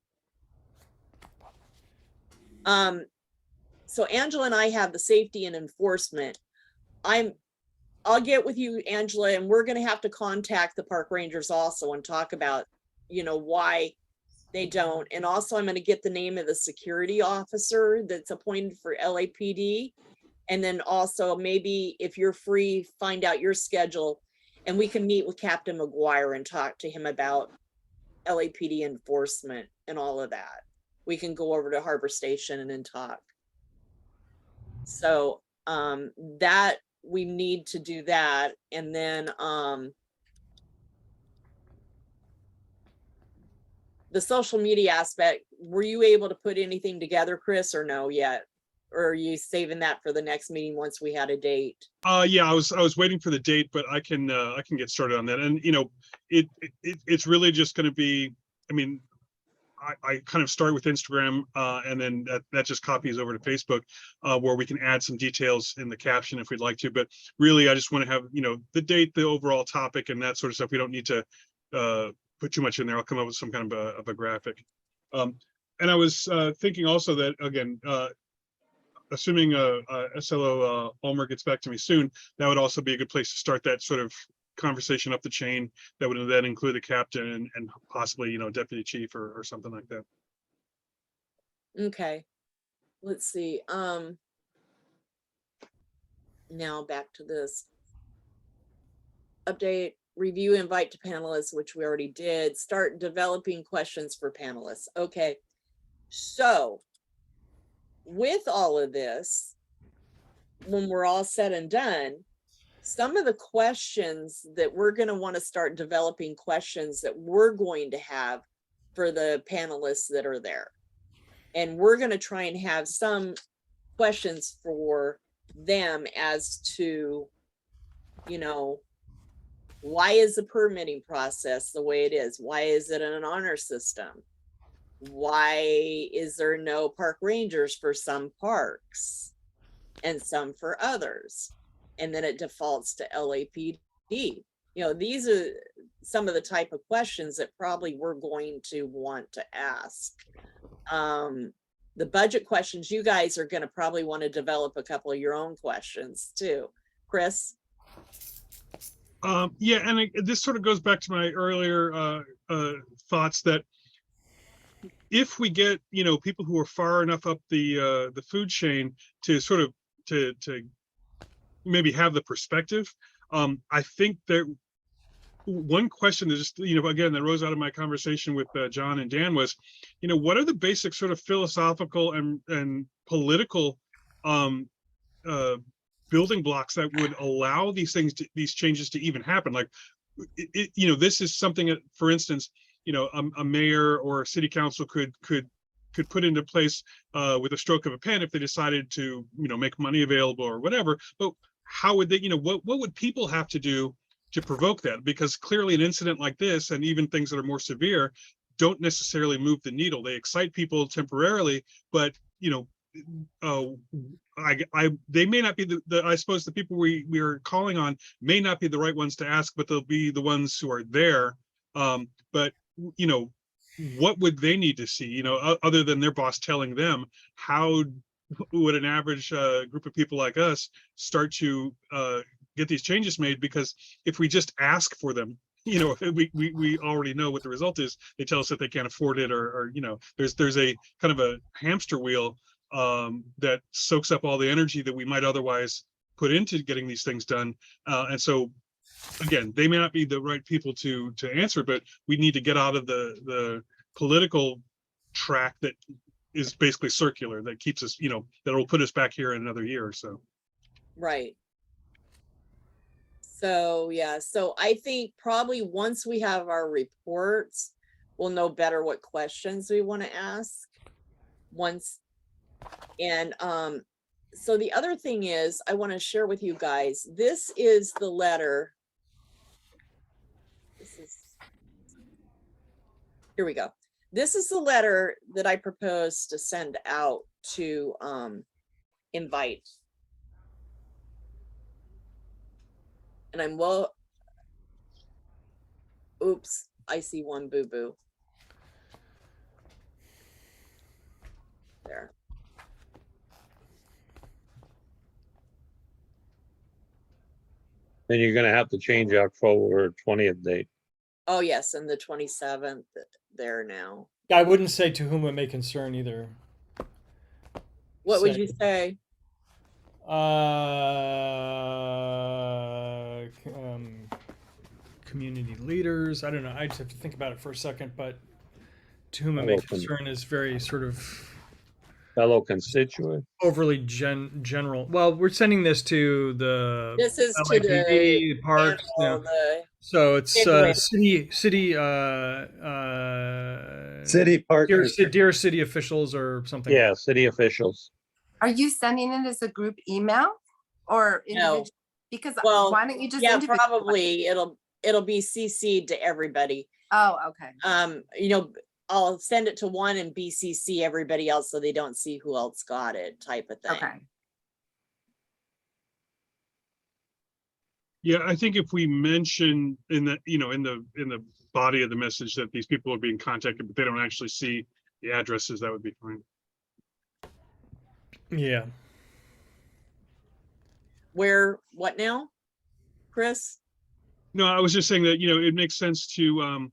So Angela and I have the safety and enforcement. I'll get with you, Angela, and we're gonna have to contact the park rangers also and talk about, why they don't. And also I'm gonna get the name of the security officer that's appointed for LAPD. And then also maybe if you're free, find out your schedule and we can meet with Captain McGuire and talk to him about LAPD enforcement and all of that. We can go over to Harbor Station and then talk. So that we need to do that. And then the social media aspect, were you able to put anything together, Chris, or no yet? Or are you saving that for the next meeting once we had a date? Yeah, I was waiting for the date, but I can get started on that. And it's really just going to be, I mean, I kind of start with Instagram, and then that just copies over to Facebook, where we can add some details in the caption if we'd like to. But really, I just want to have, the date, the overall topic, and that sort of stuff. We don't need to put too much in there. I'll come up with some kind of a graphic. And I was thinking also that, again, assuming SLO Ulmer gets back to me soon, that would also be a good place to start that sort of conversation up the chain. That would then include the captain and possibly, deputy chief or something like that. Okay, let's see. Now back to this. Update, review, invite to panelists, which we already did. Start developing questions for panelists. Okay, so with all of this, when we're all said and done, some of the questions that we're going to want to start developing questions that we're going to have for the panelists that are there. And we're going to try and have some questions for them as to, why is the permitting process the way it is? Why is it an honor system? Why is there no park rangers for some parks and some for others? And then it defaults to LAPD. These are some of the type of questions that probably we're going to want to ask. The budget questions, you guys are going to probably want to develop a couple of your own questions too. Chris? Yeah, and this sort of goes back to my earlier thoughts that if we get, people who are far enough up the food chain to sort of to maybe have the perspective, I think that one question that just, again, that rose out of my conversation with John and Dan was, what are the basic sort of philosophical and political building blocks that would allow these changes to even happen? Like, this is something that, for instance, a mayor or a city council could put into place with a stroke of a pen if they decided to, make money available or whatever. But how would they, what would people have to do to provoke that? Because clearly an incident like this, and even things that are more severe, don't necessarily move the needle. They excite people temporarily, but they may not be the I suppose the people we are calling on may not be the right ones to ask, but they'll be the ones who are there. But what would they need to see, other than their boss telling them? How would an average group of people like us start to get these changes made? Because if we just ask for them, we already know what the result is. They tell us that they can't afford it, or there's a kind of a hamster wheel that soaks up all the energy that we might otherwise put into getting these things done. And so, again, they may not be the right people to answer, but we need to get out of the political track that is basically circular, that keeps us, that will put us back here in another year or so. Right. So, yeah, so I think probably once we have our reports, we'll know better what questions we want to ask and so the other thing is, I want to share with you guys, this is the letter. Here we go. This is the letter that I propose to send out to invite. And oops, I see one boo-boo. There. Then you're gonna have to change October 20th date. Oh, yes, and the 27th there now. I wouldn't say to whom it may concern either. What would Say, you say? Community leaders. I don't know. I just have to think about it for a second, but to whom it may Fellow con- concern is very sort of Fellow constituent. overly general. Well, we're sending this to the This is to LAPD, the parks. panel, the So it's Midway. city City partners. dear city officials or something. Yeah, city officials. Are you sending it as a group email or No. individual? Because Well, why don't you just yeah, individual- probably it'll be CC'd to everybody. Oh, okay. You know, I'll send it to one and BCC everybody else so they don't see who else got it, type of thing. Okay. Yeah, I think if we mention in the, you know, in the body of the message that these people are being contacted, but they don't actually see the addresses, that would be fine. Yeah. What now, Chris? No, I was just saying that, you know, it makes sense to,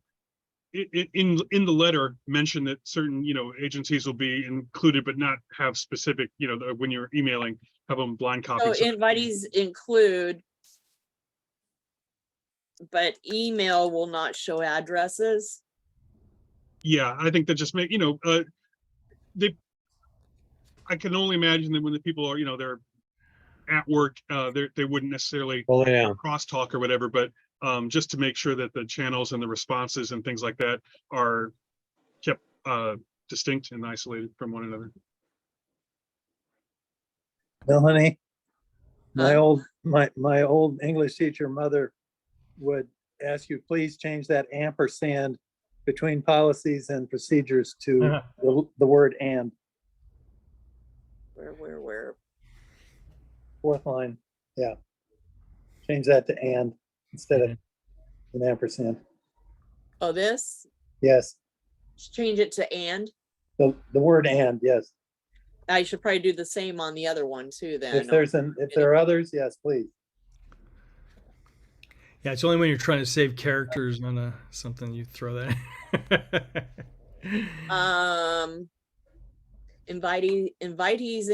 in the letter, mention that certain, you know, agencies will be included, but not have specific, you know, when you're emailing, have them blind So copy. invitees include, but email will not show addresses. Yeah, I think that just make, you know, I can only imagine that when the people are, you know, they're at work, they wouldn't necessarily Pull it down. crosstalk or whatever, but just to make sure that the channels and the responses and things like that are kept distinct and isolated from one another. Melanie, my Huh? old English teacher mother would ask you, please change that ampersand between policies and procedures to the word and. Where? Fourth line, yeah. Change that to and instead of an ampersand. Oh, this? Yes, Just change it to and. the word and, yes. I should probably do the same on the other one too then. If there are others, yes, please. Yeah, it's only when you're trying to save characters on something you throw that. Invitees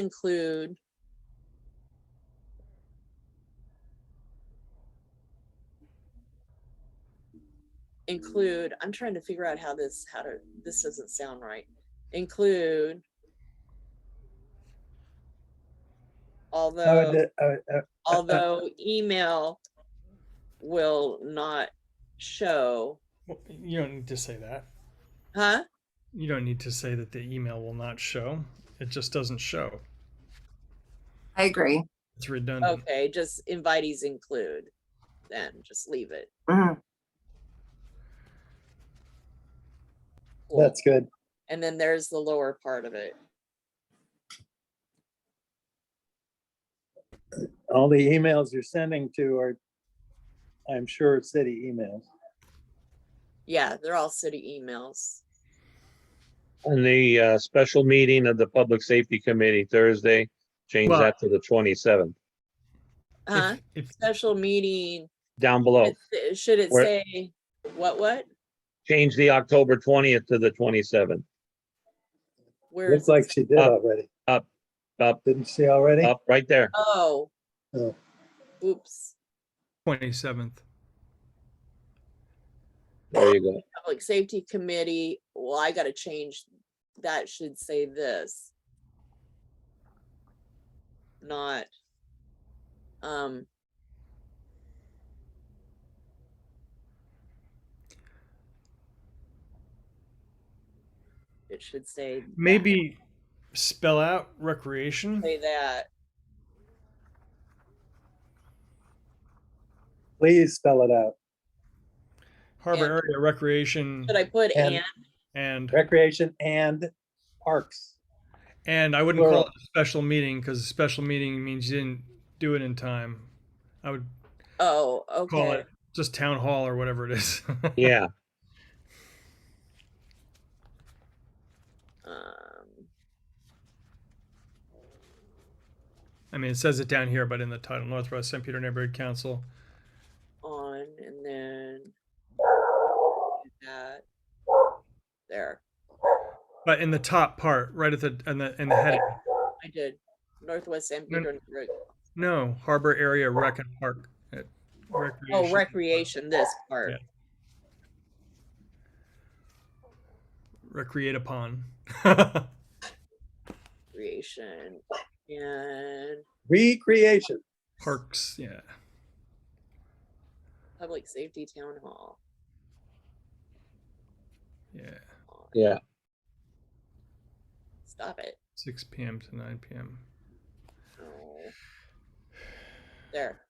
include I'm trying to figure out this doesn't sound right. Include, although email will not show. You don't need to say that. Huh? You don't need to say that the email will not show. It just doesn't show. I agree. It's redundant. Okay, just invitees include, then just leave it. Mhm. Cool. That's good. And then there's the lower part of it. All the emails you're sending to are, I'm sure, city emails. Yeah, they're all city emails. And the special meeting of the Public Safety Committee Thursday, change Well- that to the 27th, Huh? If Special meeting, down below. should it Where- say, what? Change the October 20th to the 27th. Where Looks is it? like she did Up. already. Up, Didn't she already? up, right there. Oh, Oh, oops. 27th. There you go. Public Safety Committee, well, I gotta change, that should say this. Not, it should say. that. Maybe spell out recreation. Say that. please spell it out. Harbor And- area recreation Should I put And- and? Recreation and parks. and I wouldn't Plural. call it a special meeting because a special meeting means you didn't do it in time. I would Oh, call okay. it just town hall or whatever it is. Yeah, I mean, it says it down here, but in the title, Northwest St. Peter Neighborhood Council and then that there. But in the top part, right at the in the heading. I did Northwest San Pedro neighborhood. No, Harbor Area Rec and Park. Oh, recreation, this part. Yeah. Recreate upon. Recreation and Recreation. Parks, yeah. public safety town hall. Yeah. Yeah. Stop it. 6 p.m. to 9 p.m. Oh. There.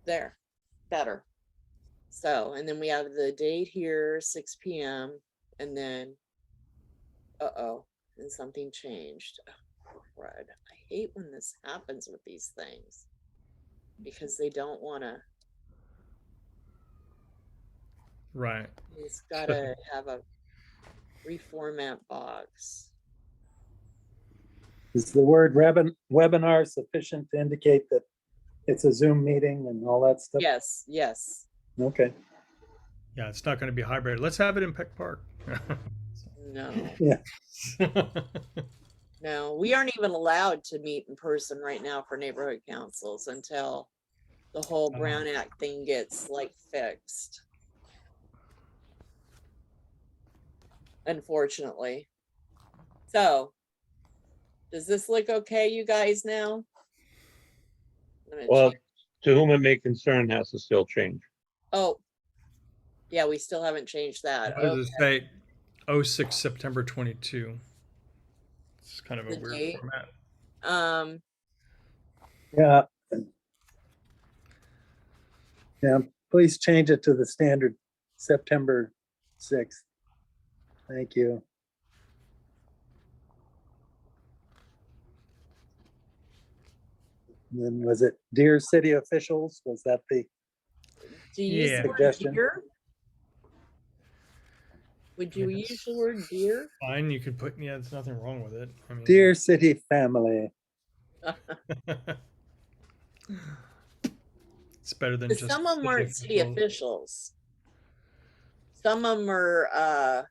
There. Better. So, and then we have the date here, 6 p.m. And then, uh-oh, and something changed. Oh, crud. I hate when this happens with these things because they don't want to. Right. It's got to have a reformat box. Is the word webinar sufficient to indicate that it's a Zoom meeting and all that stuff? Yes, yes. Okay. Yeah, it's not going to be hybrid. Let's have it in Peck Park. No, Yeah. no, we aren't even allowed to meet in person right now for neighborhood councils until the whole Brown Act thing gets like fixed. Unfortunately. So, does this look okay, you guys now? Well, to whom it may concern has to still change. Oh, yeah, we still haven't changed that. What does it say? 06 September 22. It's kind of a The weird date? format. Yeah. Yeah, please change it to the standard September 6th. Thank you. And then was it dear city officials? Was that the do you use Yeah. the word suggestion? dear? Would you Yes. use the word dear? Fine, you could put, yeah, there's nothing wrong with it. I mean, dear city family? it's better than 'Cause just. some of them aren't city officials. Some of them are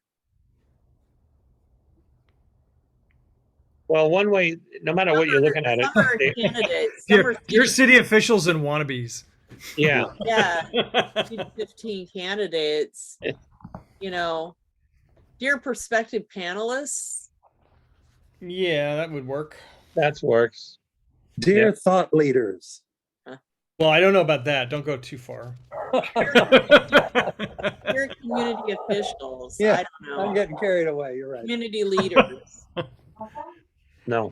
Well, one way, no matter what you're looking at it, some are they- candidates. Some are Your city officials and wannabes. yeah, yeah, 15 candidates, you know, dear prospective panelists. Yeah, that would work. that works. Dear Yeah. thought leaders. Well, I don't know about that. Don't go too far. Dear community officials. Yeah, I don't know. I'm getting carried away. You're right. Community leaders. No.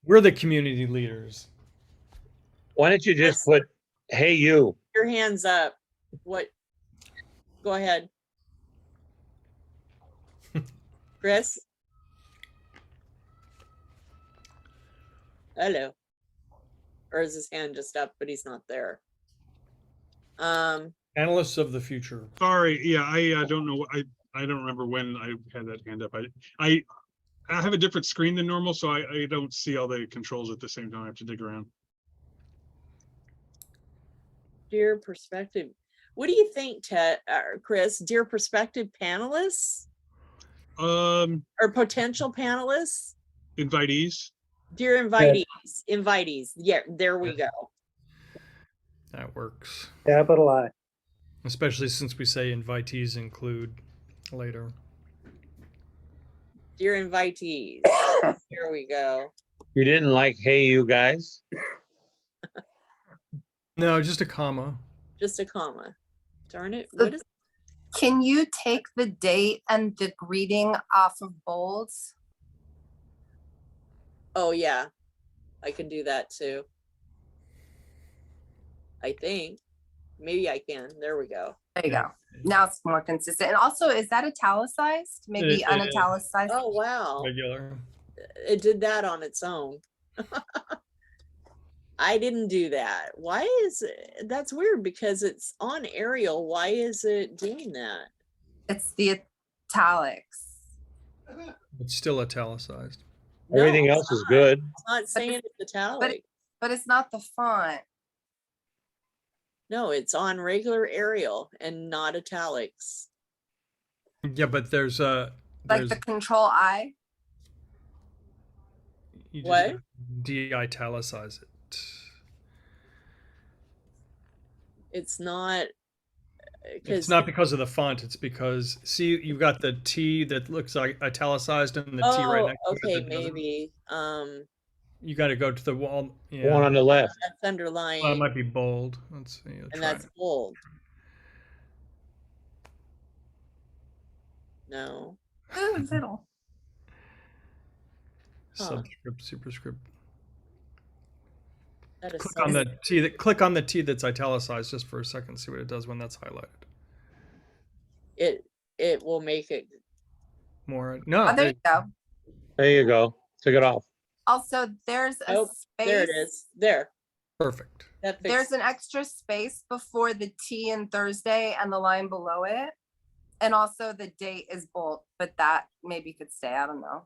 We're the community leaders. Why don't you just put, hey, you? Your hands up. What? Go ahead. Chris? Hello. Or is his hand just up, but he's not there? Analysts of the future. Sorry, yeah, I don't know. I don't remember when I had that hand up. I have a different screen than normal, so I don't see all the controls at the same time. I have to dig around. Dear prospective, what do you think, Ted, Chris? Dear prospective panelists or potential panelists? Invitees. Dear invitees. Yeah, there we go. That works. Capital I. Especially since we say invitees include later. Dear invitees. Here we go. You didn't like, hey, you guys? No, just a comma. Just a comma. Darn it. What is? Can you take the date and the greeting off of bolds? Oh yeah, I can do that too. I think. Maybe I can. There we go. There you go. Now it's more consistent. And also, is that italicized? Maybe It is. unitalicized? Oh wow. Regular. It did that on its own. I didn't do that. Why is it? That's weird because it's on Arial. Why is it doing that? It's the italics. It's still italicized. No, Everything it's else is not. good. It's not saying it's italic. But it's not the font. No, it's on regular Arial and not italics. Yeah, but there's Like there's the control I. you just What? gotta de-italicize it. It's not It's because not because of the font. It's because see, you've got the T that looks like italicized and the T right oh, next to it. okay, that doesn't. maybe. You got to go to the wall. The one Yeah, on the left. That's well, it underlying might be bold. Let's see. I'll and try that's it. bold. No. Ooh, little. Huh. Subscript, superscript. That is Click so on the T. Click on the T that's italicized just for a second. See what it does when that's highlighted. it will make it. More. No. Oh, there you go. There you go. Took it off. Also, there's a Oh, space. there it is. There. Perfect. That There's fixed an extra space before the T in Thursday and the line below it. And also the date is bold, but that maybe could stay. I don't know.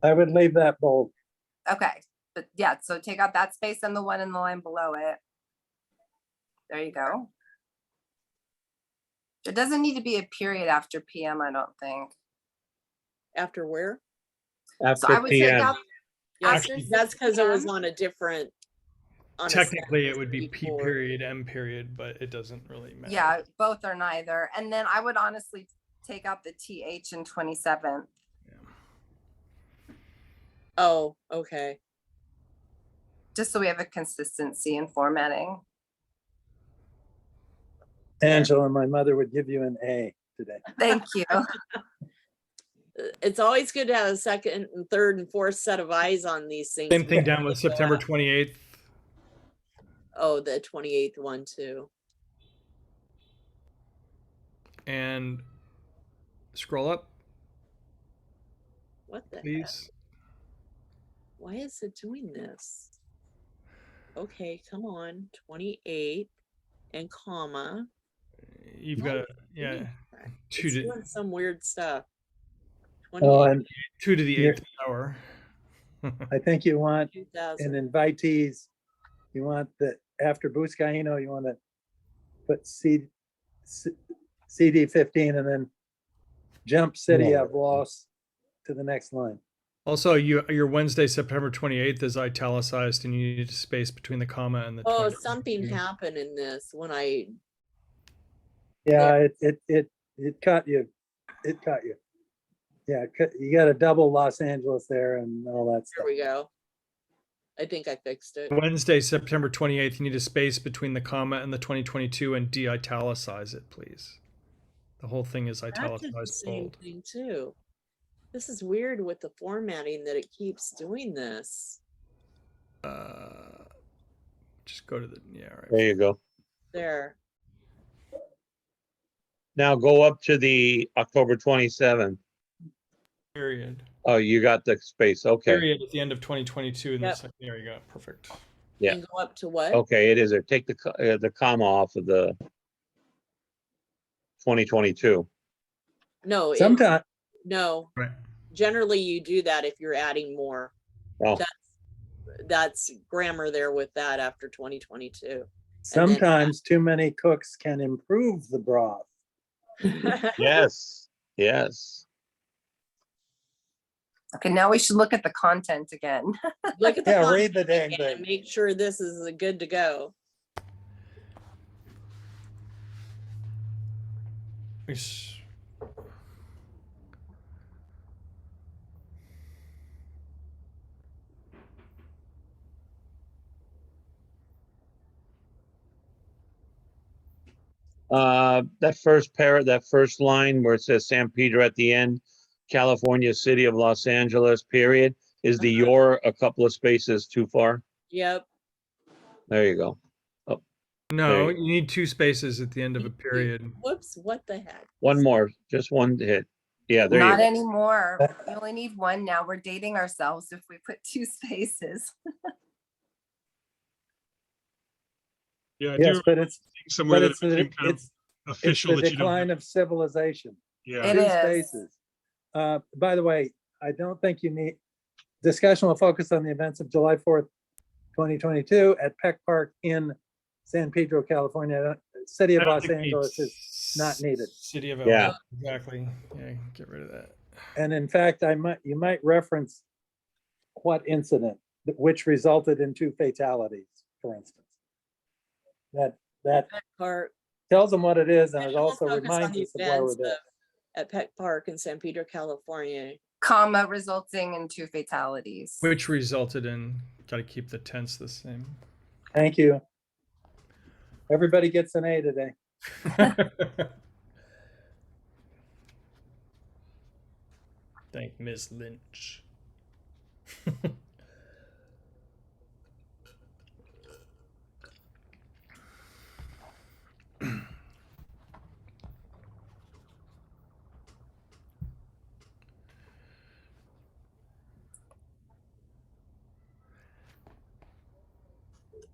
I would leave that bold. Okay. But yeah, so take out that space and the one in the line below it. There you go. There doesn't need to be a period after PM, I don't think. after where? So After I would take PM. out Yeah, after that's 6 because it was PM. on a different. on a Technically, it sentence would be P before. period, M period, but it doesn't really matter. Yeah, both or neither. And then I would honestly take out the TH in 27. Oh, okay. Just so we have a consistency in formatting. Angela, my mother would give you an A today. Thank you. It's always good to have a second and third and fourth set of eyes on these things. Same thing down with before they go September out. 28th. Oh, the 28th one too. And scroll up, What the heck? please. Why is it doing this? Okay, come on. 28 and comma. You've Why got is it yeah, doing that? two It's to doing some weird stuff. Oh, 28, and 2 to the You're- 8th power. I think you want 2000. in invitees, you want the, after Buscaino, you want to put CD 15 and then jump City No. of Los to the next line. Also, your Wednesday, September 28th is italicized, and you need a space between the comma and the. Oh, 20. something happened in this when I. Yeah, it caught you. It caught you. Yeah, you got a double Los Angeles there and all that There stuff. we go. I think I fixed it. Wednesday, September 28th, you need a space between the comma and the 2022 and de-italicize it, please. The whole thing is That did the italicized same bold. thing too. This is weird with the formatting that it keeps doing this. Just go to the, yeah, right. There you go. There. Now go up to the October 27th. Period. Oh, you got the space. Okay. Period at the end of 2022 in the Yep. second, there you go, perfect. Yeah. And go up to what? Okay, it is there. Take the comma off of the 2022. No, Sometimes, no. Right. Generally, you do that if you're adding more. Oh, That's grammar there with that after 2022. sometimes too many cooks can improve the broth. yes, yes. Okay, now we should look at the content again. Look at the Yeah, content read the dang again and thing. make sure this is good to go. It's- That first line where it says San Pedro at the end, California, City of Los Angeles, period, is the your a couple of spaces too far? Yep. There you go. Oh, No, There you need 2 spaces at the end of a period. Whoops, what the heck? One more, just one hit. Yeah, there you Not go. anymore. We only need one now. We're dating ourselves if we put 2 spaces. Yeah, I Yes, do but it's, somewhere but that it's, it the- became kind of it's official the that you don't. decline of civilization. Yeah. It Two is. spaces. By the way, I don't think you need, Discussion will focus on the events of July 4th, 2022 at Peck Park in San Pedro, California. City of I don't Los think we need Angeles is not needed. City of Yeah. LA. Exactly. Yeah, get rid of that. And in fact, you might reference what incident, which resulted in 2 fatalities, for instance. That Park. tells them what it is, and And it we'll also focus on reminds the us of why we're events there. At Peck Park in San Pedro, California. Comma resulting in 2 fatalities. Which resulted in, got to keep the tense the same. Thank you. Everybody gets an A today. Thank Ms. Lynch.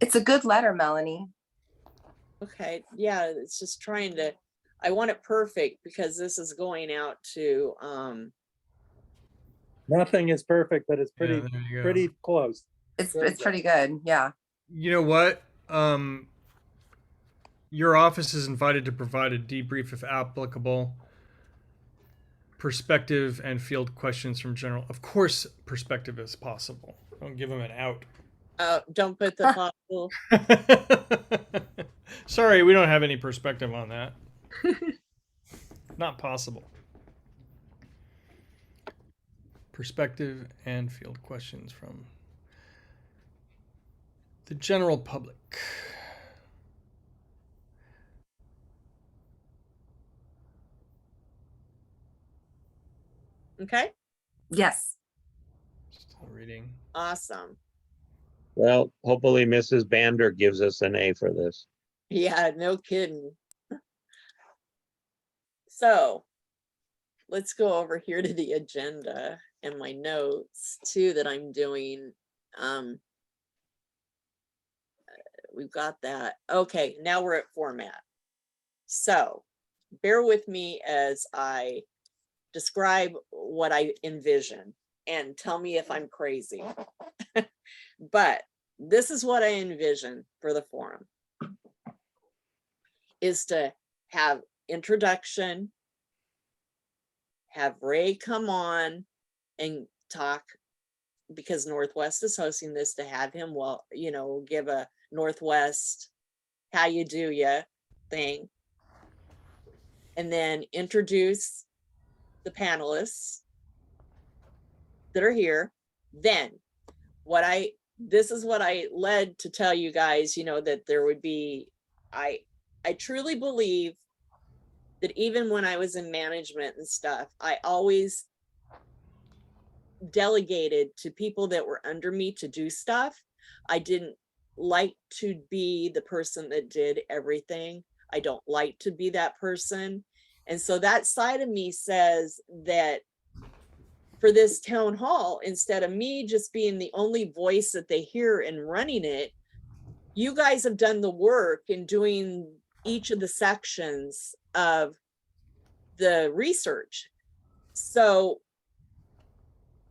It's a good letter, Melanie. Okay, yeah, it's just trying to, I want it perfect because this is going out to, Nothing is perfect, but it's Yeah, pretty there you go. pretty close. It's Very it's pretty good. Yeah. You know what? Your office is invited to provide a debrief if applicable. Perspective and field questions from general. Of course, perspective is possible. Don't give them an out. don't put the possible. Sorry, we don't have any perspective on that. Not possible. Perspective and field questions from the general public. Okay, Yes. Still reading. awesome. Well, hopefully Mrs. Bander gives us an A for this. Yeah, no kidding. So let's go over here to the agenda and my notes too that I'm doing. We've got that. Okay, now we're at format. So bear with me as I describe what I envision and tell me if I'm crazy. But this is what I envision for the forum, is to have introduction, have Ray come on and talk, because Northwest is hosting this, to have him, well, you know, give a Northwest how you do ya thing, and then introduce the panelists that are here. Then this is what I led to tell you guys, you know, that there would be, I truly believe that even when I was in management and stuff, I always delegated to people that were under me to do stuff. I didn't like to be the person that did everything. I don't like to be that person. And so that side of me says that for this town hall, instead of me just being the only voice that they hear and running it, you guys have done the work in doing each of the sections of the research. So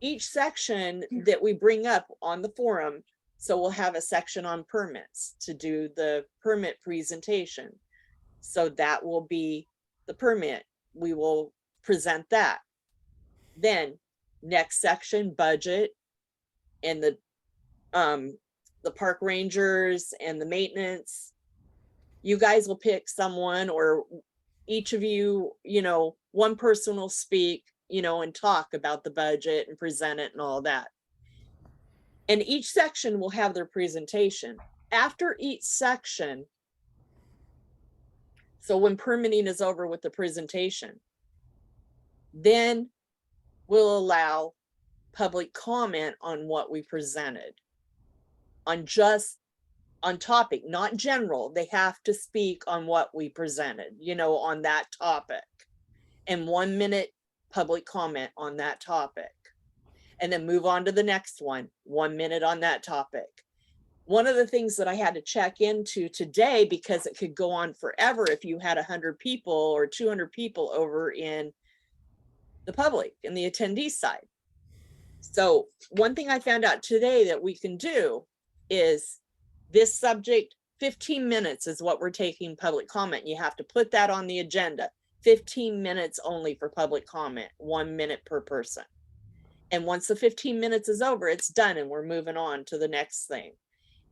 each section that we bring up on the forum, so we'll have a section on permits to do the permit presentation. So that will be the permit. We will present that. Then next section, budget, and the park rangers and the maintenance. You guys will pick someone, or each of you, you know, one person will speak, you know, and talk about the budget and present it and all that. And each section will have their presentation. After each section, so when permitting is over with the presentation, then we'll allow public comment on what we presented, on topic, not general. They have to speak on what we presented, you know, on that topic, and 1 minute public comment on that topic, and then move on to the next one, 1 minute on that topic. One of the things that I had to check into today, because it could go on forever if you had 100 people or 200 people over in the public, in the attendee side. So one thing I found out today that we can do is this subject, 15 minutes is what we're taking public comment. You have to put that on the agenda. 15 minutes only for public comment, 1 minute per person. And once the 15 minutes is over, it's done and we're moving on to the next thing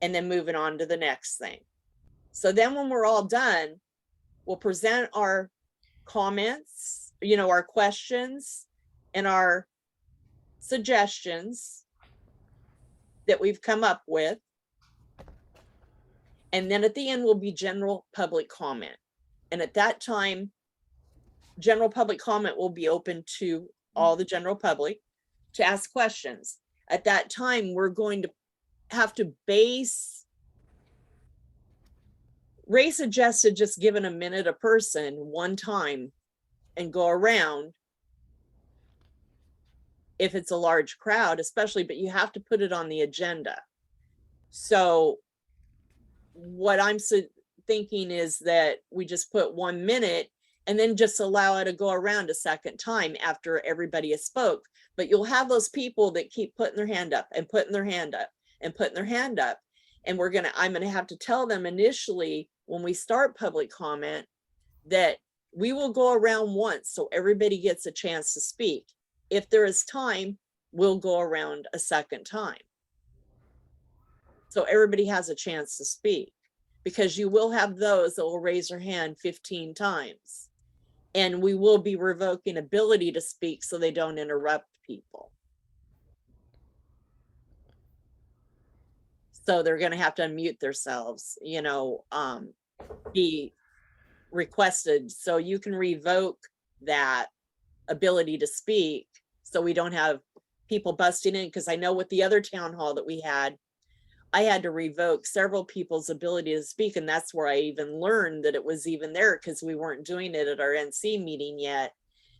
and then moving on to the next thing. So then when we're all done, we'll present our comments, you know, our questions and our suggestions that we've come up with. And then at the end will be general public comment. And at that time, general public comment will be open to all the general public to ask questions. At that time, we're going to have to Ray suggested just giving a minute a person one time and go around if it's a large crowd, especially, but you have to put it on the agenda. So what I'm thinking is that we just put 1 minute and then just allow it to go around a second time after everybody has spoke. But you'll have those people that keep putting their hand up and putting their hand up and putting their hand up. And I'm gonna have to tell them initially when we start public comment that we will go around once so everybody gets a chance to speak. If there is time, we'll go around a second time. So everybody has a chance to speak, because you will have those that will raise their hand 15 times. And we will be revoking ability to speak so they don't interrupt people. So they're going to have to unmute themselves, you know, be requested. So you can revoke that ability to speak so we don't have people busting in. Because I know with the other town hall that we had, I had to revoke several people's ability to speak. And that's where I even learned that it was even there, because we weren't doing it at our NC meeting yet,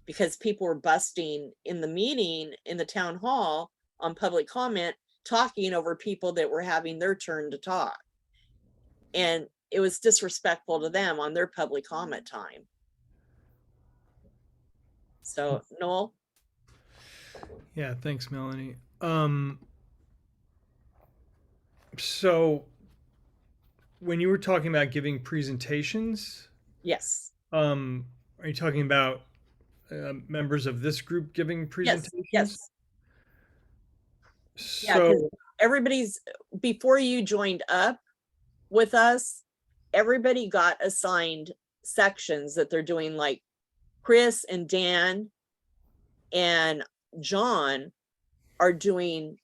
because people were busting in the meeting in the town hall on public comment, talking over people that were having their turn to talk. And it was disrespectful to them on their public comment time. So, Noel? Yeah, thanks, Melanie. So when you were talking about giving presentations, Yes. are you talking about members of this group giving presentations? Yes. Yeah, So 'cause everybody's, before you joined up with us, everybody got assigned sections that they're doing. Like Chris and Dan and John are doing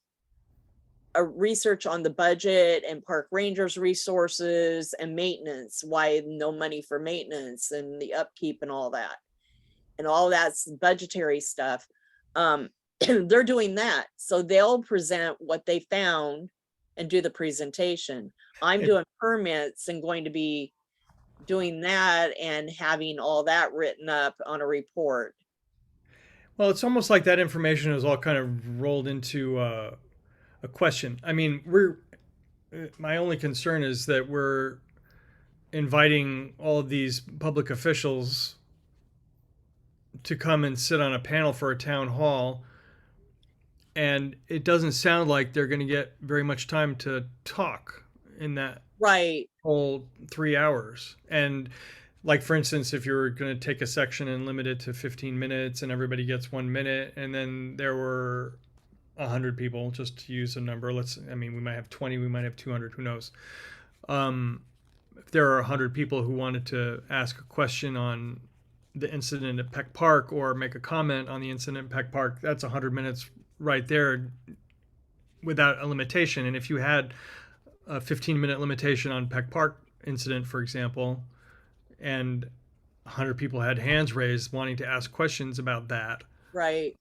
a research on the budget and park rangers resources and maintenance, why no money for maintenance and the upkeep and all that. And all that's budgetary stuff. They're doing that. So they'll present what they found and do the presentation. I'm doing permits and going to be doing that and having all that written up on a report. well, it's almost like that information is all kind of rolled into a question. I mean, my only concern is that we're inviting all of these public officials to come and sit on a panel for a town hall, and it doesn't sound like they're going to get very much time to talk in that Right. whole 3 hours. And like, for instance, if you're going to take a section and limit it to 15 minutes and everybody gets 1 minute, and then there were 100 people, just to use a number, we might have 20, we might have 200, who knows. If there are 100 people who wanted to ask a question on the incident at Peck Park or make a comment on the incident at Peck Park, that's 100 minutes right there without a limitation. And if you had a 15-minute limitation on Peck Park incident, for example, and 100 people had hands raised wanting to ask questions about that, Right.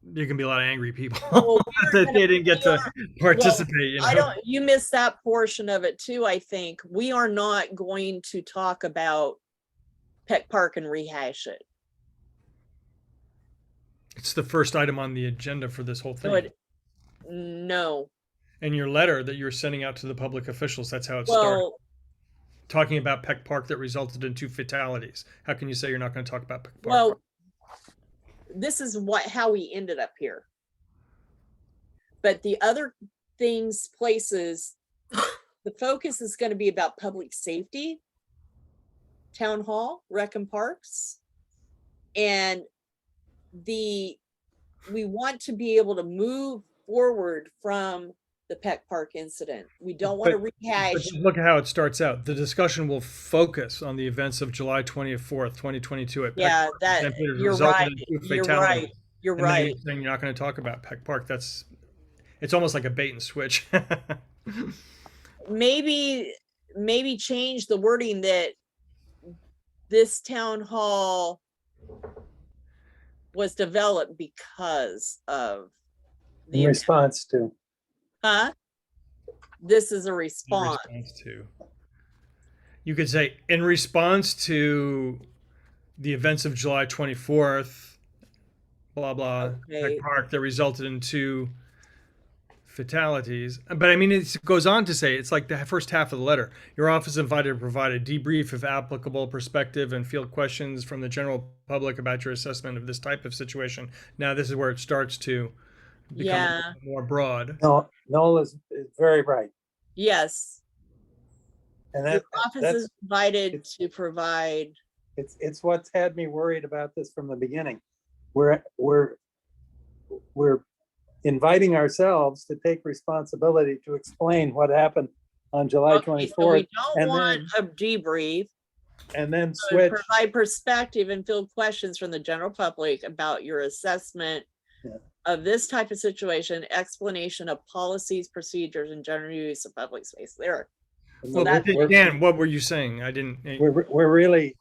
there can be a lot of angry people Well, that they didn't get to participate. Well, you missed that portion of it too. I think we are not going to talk about Peck Park and rehash it. It's the first item on the agenda for this whole thing. No. In your letter that you're sending out to the public officials, that's how it started. Talking about Peck Park that resulted in 2 fatalities. How can you say you're not going to talk about Peck Park? Well, this is how we ended up here. But the other things, places, the focus is going to be about public safety, town hall, rec and parks. And we want to be able to move forward from the Peck Park incident. We don't want to But rehash. just look at how it starts out. The discussion will focus on the events of July 24th, 2022 at Peck Yeah, Park, that St. Peter's, you're resulted right. in 2 You're fatalities. right. You're And then right. you're saying you're not going to talk about Peck Park. It's almost like a bait and switch. Maybe change the wording that this town hall was developed because of In the response to, this is a In response. response to. You could say, in response to the events of July 24th, blah, blah, Okay. Peck Park, that resulted in 2 fatalities. But I mean, it goes on to say, it's like the first half of the letter. Your office is invited to provide a debrief of applicable perspective and field questions from the general public about your assessment of this type of situation. Now, this is where it starts to become a little bit more broad. no, Noel is very right. Yes, And your office that's, is invited it's- to provide. it's what's had me worried about this from the beginning. We're inviting ourselves to take responsibility to explain what happened on July Okay, so 24th we don't and want a debrief. and then So switch. provide perspective and field questions from the general public about your assessment Yeah. of this type of situation, explanation of policies, procedures, and general use of public space. There. and Well, we're- Dan, what were you saying? I didn't. we're really,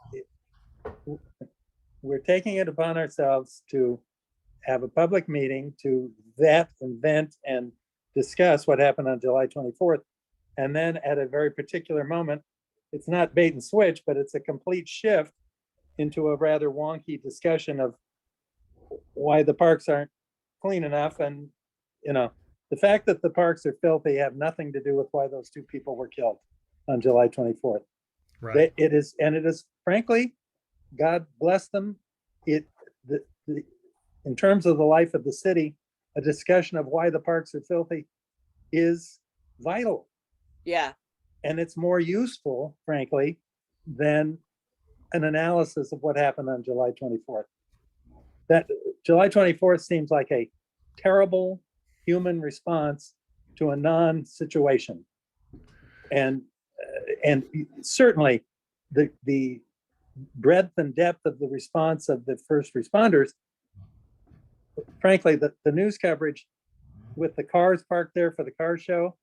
we're taking it upon ourselves to have a public meeting to vet and vent and discuss what happened on July 24th. And then at a very particular moment, it's not bait and switch, but it's a complete shift into a rather wonky discussion of why the parks aren't clean enough. And, the fact that the parks are filthy have nothing to do with why those 2 people were killed on July 24th. Right. It is frankly, God bless them. In terms of the life of the city, a discussion of why the parks are filthy is vital. Yeah, And it's more useful, frankly, than an analysis of what happened on July 24th. That July 24th seems like a terrible human response to a non-situation. And certainly the breadth and depth of the response of the first responders, frankly, the news coverage with the cars parked there for the car show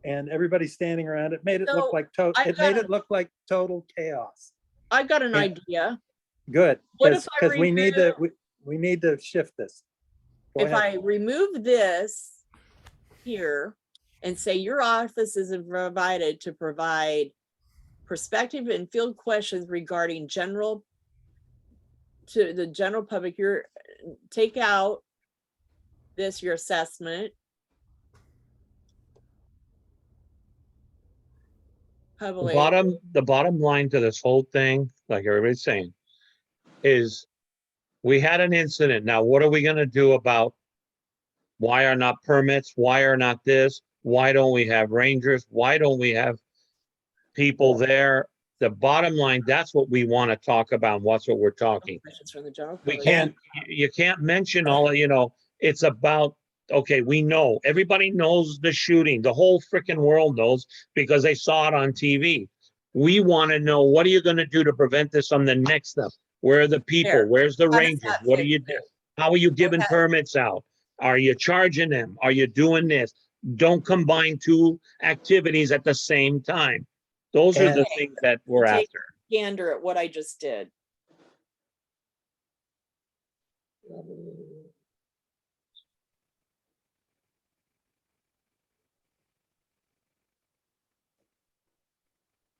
and everybody standing around, it made it look So, like total chaos. I've got an Yeah. idea. Good, What if because I we need to, we need to shift this. Go If ahead. I remove this here and say your office is provided to provide perspective and field questions regarding to the general public, take out this, your assessment. Public. The bottom line to this whole thing, like everybody's saying, is we had an incident. Now, what are we gonna do about why are not permits? Why are not this? Why don't we have rangers? Why don't we have people there? The bottom line, that's what we want to talk about. What's what we're talking. Questions from the general We public. can't, you can't mention all of, it's about, okay, we know, everybody knows the shooting. The whole freaking world knows because they saw it on TV. We want to know, what are you going to do to prevent this on the next stuff? Where are the people? There. Where's the How does rangers? that What do fit you in? do? How are you giving ahead. permits out? Are you charging them? Are you doing this? Don't combine 2 activities at the same time. Those are the Okay. things that we're Take- after. Gander at what I just did.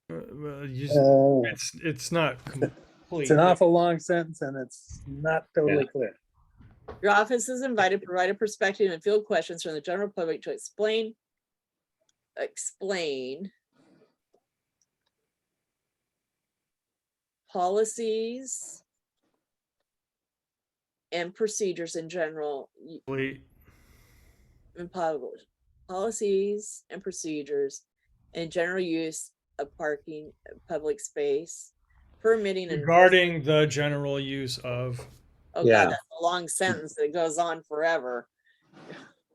Well, it's not complete. It's an awful long sentence and it's not totally clear. Your office is invited to provide a perspective and field questions from the general public to explain policies and procedures in general. and policies and procedures and general use of parking, public space, permitting and Regarding the general use of, oh Yeah. God, that's a long sentence that goes on forever.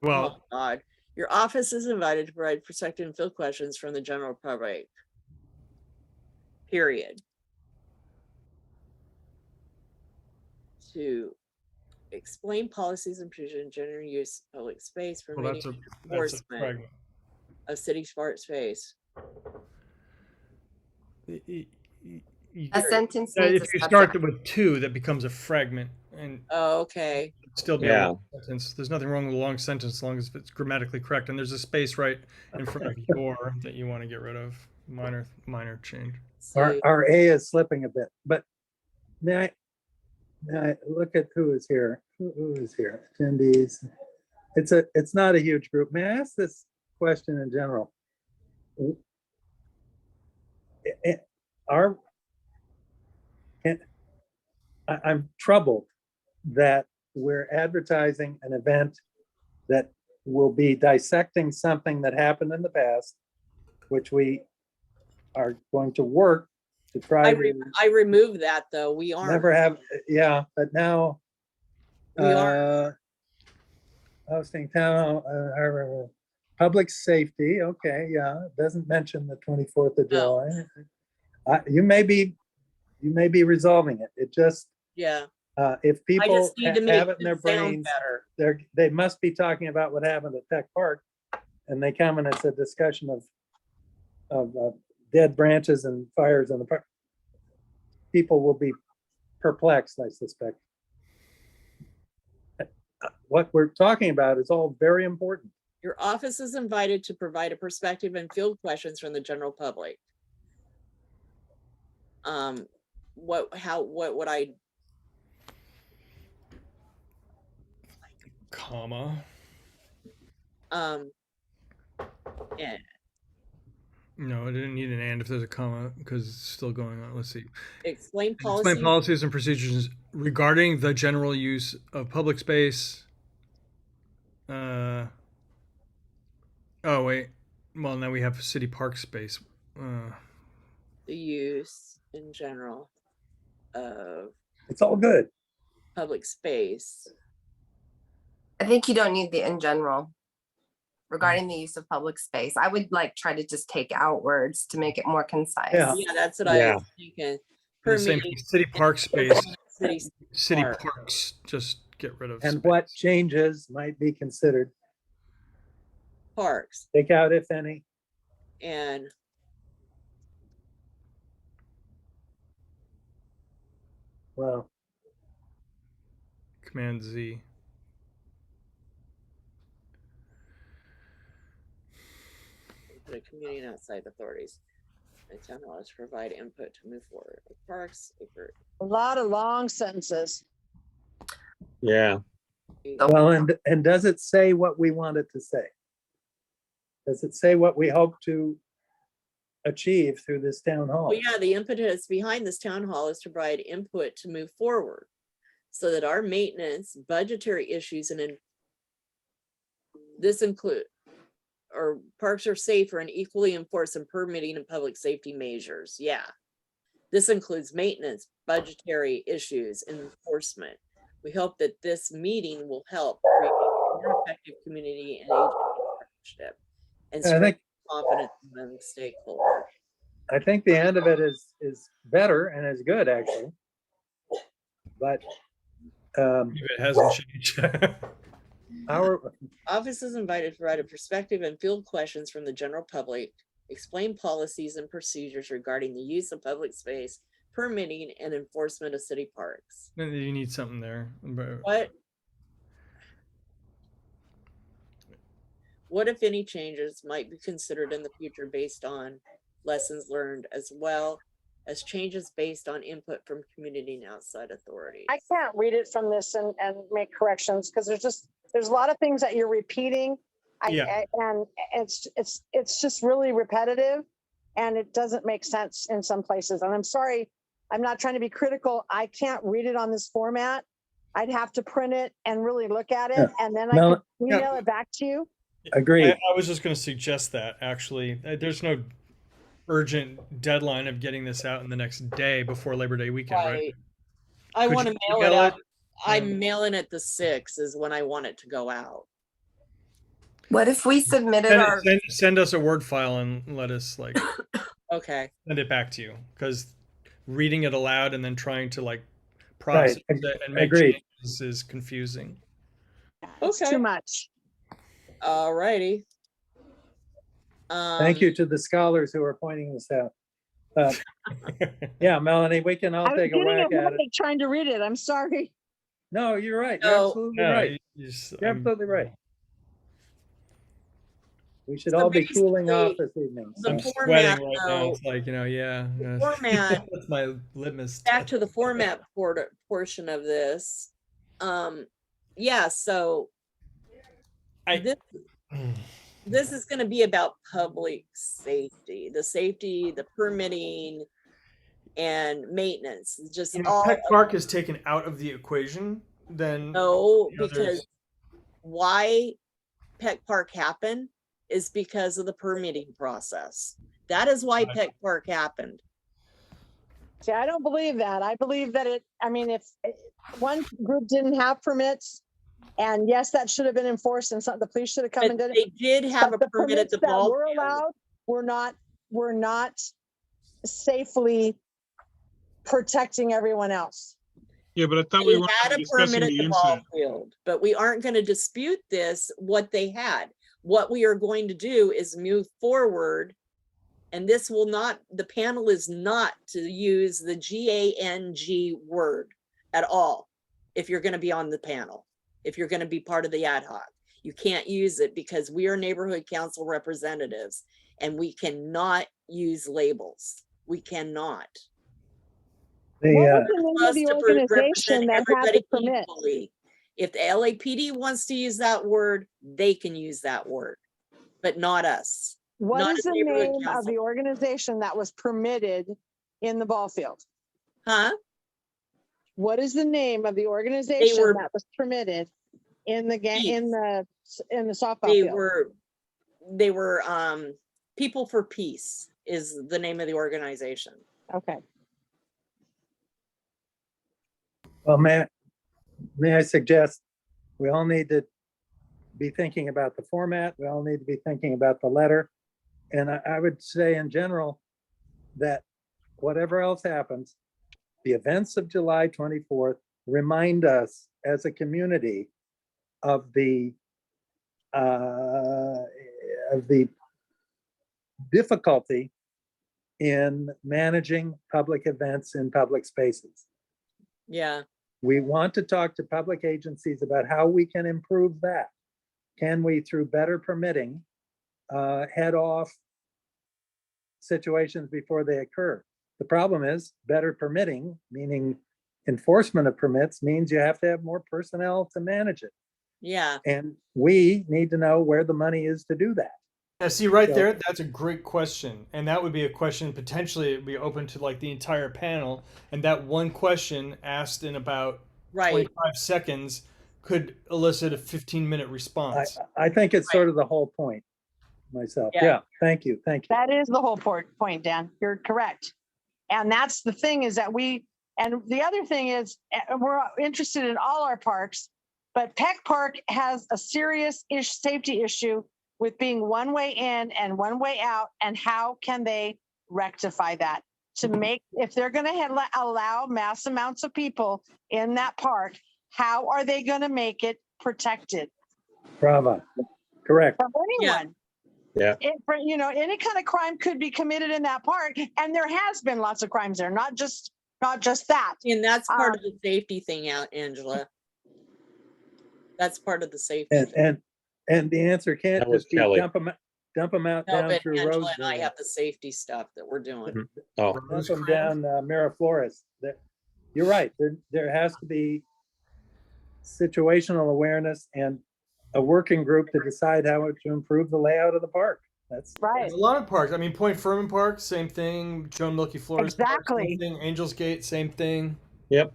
well, Oh God, your office is invited to provide perspective and field questions from the general public. Period. To explain policies and procedures and general use of public space, well, permitting that's a enforcement fragment. of city smart space. A sentence needs a If you subject. start with two, that becomes a fragment, and Oh, okay. it'd still be Yeah. a long sentence. There's nothing wrong with a long sentence as long as it's grammatically correct, and there's a space right in front of your that you want to get rid of. Minor change. So Our A is slipping a bit, but may I look at who is here? Who is here? Attendees. It's not a huge group. May I ask this question in general? I'm troubled that we're advertising an event that will be dissecting something that happened in the past, which we are going to work to try to I removed that though. We aren't. never have, yeah, but now We are. hosting town, public safety, okay, yeah, it doesn't mention the 24th of No. July. You may be resolving it. It just, Yeah. if I people just need to make have it in their it sound brains, better. they must be talking about what happened at Tech Park, and they come and it's a discussion of dead branches and fires in the park. People will be perplexed, I suspect. What we're talking about is all very important. Your office is invited to provide a perspective and field questions from the general public. What would I, Comma. yeah, No, I didn't need an and if there's a comma because it's still going on. Let's see. explain Explain policies. policies and procedures regarding the general use of public space. Oh wait. Well, now we have city park space. The use in general of It's all good. public space. I think you don't need the in general regarding the use of public space. I would like try to just take out words to make it more concise. Yeah. Yeah, that's what I Yeah. was thinking. The same Permitting city park space. City park. parks. Just get rid of. And space. what changes might be considered? parks Take out, if any. and Well, Command Z. the community and outside authorities. The town laws provide input to move forward. Parks. A lot of long sentences. Yeah. well, and does it say what we want it to say? Does it say what we hope to achieve through this town hall? Well, yeah, the impetus behind this town hall is to provide input to move forward so that our maintenance, budgetary issues, and this include, or parks are safer and equally enforced in permitting and public safety measures. Yeah. This includes maintenance, budgetary issues, and enforcement. We hope that this meeting will help create a more effective community and agency partnership and I strengthen think confidence among stakeholders. I think the end of it is better and is good, actually. But If it hasn't changed. our Office is invited to provide a perspective and field questions from the general public, explain policies and procedures regarding the use of public space, permitting and enforcement of city parks. Then you need something there. What if any changes might be considered in the future based on lessons learned, as well as changes based on input from community and outside authorities? I can't read it from this and make corrections because there's a lot of things that you're repeating. And it's just really repetitive and it doesn't make sense in some places. And I'm sorry, I'm not trying to be critical. I can't read it on this format. I'd have to print it and really look at it, Yeah. and then I No. could email it back to you. Agreed. I was just going to suggest that actually. There's no urgent deadline of getting this out in the next day before Labor Day weekend, right? Right. I Could want to you mail it email out. it? I'm mailing it the 6th is when I want it to go out. What if we submitted Send, our, send us a Word file and let us like Okay. send it back to you, because reading it aloud and then trying to like process it and make Agreed. changes is confusing. It's Okay. too much. All righty. Thank you to the scholars who are pointing this out. Yeah, Melanie, we can all I was take a getting whack a at it. headache trying to read it. I'm sorry. No, you're right. You're No. absolutely No, right. You're absolutely right. We should So all be cooling off basically, this evening. the I'm so. format, sweating right now. though, It's like, yeah. format- That's my litmus back test. to the format portion of this. Yeah, so this is going to be about public safety, the permitting and maintenance. Just all Peck Park is taken out of the equation, then no, you know, because why Peck Park happened is because of the permitting process. That is why Peck Park happened. See, I don't believe that. I believe that if one group didn't have permits, and yes, that should have been enforced, and the police should have come But and did it. they did have a But the permit at the permits that ball were field. allowed were not safely protecting everyone else. Yeah, but I thought They we were had a discussing permit at the the ball incident. field, but we aren't going to dispute what they had. What we are going to do is move forward, and the panel is not to use the GANG word at all. If you're going to be on the panel, if you're going to be part of the ad hoc, you can't use it because we are neighborhood council representatives and we cannot use labels. We cannot. What was the name of Us the to organization represent that had the everybody permit? equally. If the LAPD wants to use that word, they can use that word, but not us. What Not is a the neighborhood name of council. the organization that was permitted in the ball field? Huh? What is the name of the organization were- that was permitted in the Peace. in the softball They field? were People for Peace is the name of the organization. Okay. Well, may I suggest we all need to be thinking about the format. We all need to be thinking about the letter. And I would say in general that whatever else happens, the events of July 24th remind us as a community of the difficulty in managing public events in public spaces. Yeah. We want to talk to public agencies about how we can improve that. Can we, through better permitting, head off situations before they occur? The problem is better permitting, meaning enforcement of permits, means you have to have more personnel to manage it. Yeah. And we need to know where the money is to do that. Yeah, see right So- there, that's a great question. And that would be a question potentially it'd be open to like the entire panel. And that one question asked in about Right. 25 seconds could elicit a 15-minute response. I think it's sort of the whole point myself. Yeah. Yeah, thank you. That is the whole point, Dan. You're correct. And that's the thing is that and the other thing is we're interested in all our parks, but Peck Park has a serious safety issue with being one way in and one way out. And how can they rectify that to make, if they're going to allow mass amounts of people in that park, how are they going to make it protected Bravo. Correct. from anyone? Yeah. Any kind of crime could be committed in that park, and there has been lots of crimes there, not just that. And that's part of the safety thing out, Angela. That's part of the safety. And the answer can't That was just be Kelly. dump them out No, down but through Angela and I Roseville. have the safety stuff that we're doing. Oh, Dump them down Miraflores. You're right. There has to be situational awareness and a working group to decide how to improve the layout of the park. That's Right. There's a lot of parks. I mean, Point Furman Park, same thing. Joan Milky Flores Park, Exactly. same thing. Angels Gate, same thing. yep.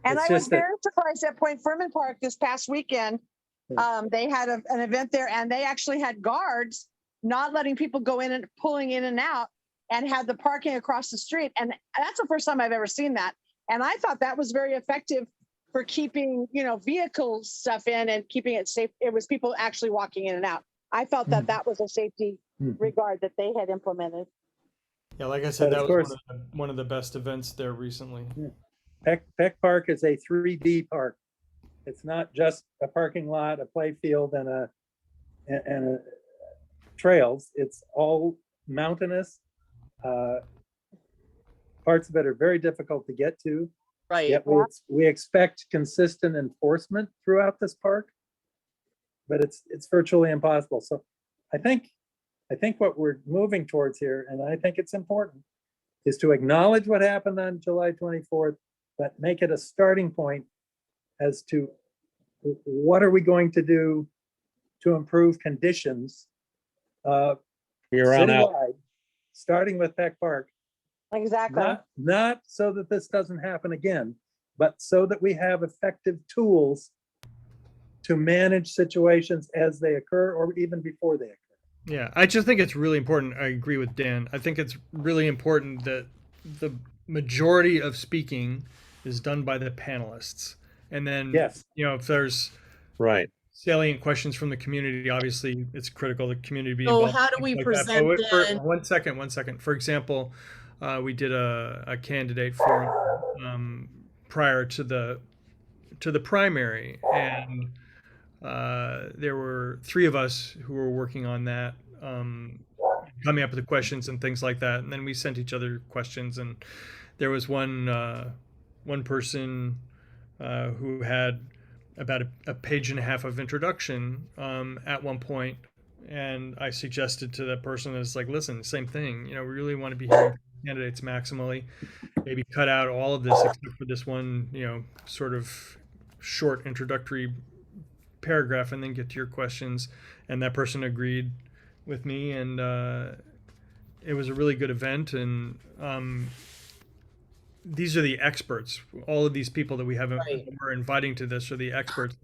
And It's I was just that- very surprised at Point Furman Park this past weekend. They had an event there and they actually had guards not letting people go in and pulling in and out and had the parking across the street. And that's the first time I've ever seen that. And I thought that was very effective for keeping, vehicle stuff in and keeping it safe. It was people actually walking in and out. I felt that that was a safety regard that they had implemented. Yeah, like I said, But of that was course- one of the best events there recently. Peck Park is a 3D park. It's not just a parking lot, a play field, and a trails. It's all mountainous. Parts of it are very difficult to get to. Right. Yet we expect consistent enforcement throughout this park, but it's virtually impossible. So I think what we're moving towards here, and I think it's important, is to acknowledge what happened on July 24th, but make it a starting point as to what are we going to do to improve conditions Here on out. citywide, starting with Peck Park. Exactly. Not so that this doesn't happen again, but so that we have effective tools to manage situations as they occur or even before they occur. Yeah, I just think it's really important. I agree with Dan. I think it's really important that the majority of speaking is done by the panelists. And then, Yes. if there's Right. salient questions from the community, obviously it's critical the community be So involved. how do things we like that. present But for then? one second. For example, we did a candidate forum prior to the primary, and there were 3 of us who were working on that, coming up with the questions and things like that. And then we sent each other questions, and there was one person who had about a page and a half of introduction at one point, and I suggested to that person, it's like, listen, same thing. We really want to be hearing from candidates maximally. Maybe cut out all of this except for this one, sort of short introductory paragraph, and then get to your questions. And that person agreed with me, and it was a really good event. And these are the experts. All of these people that we're inviting to this are the experts.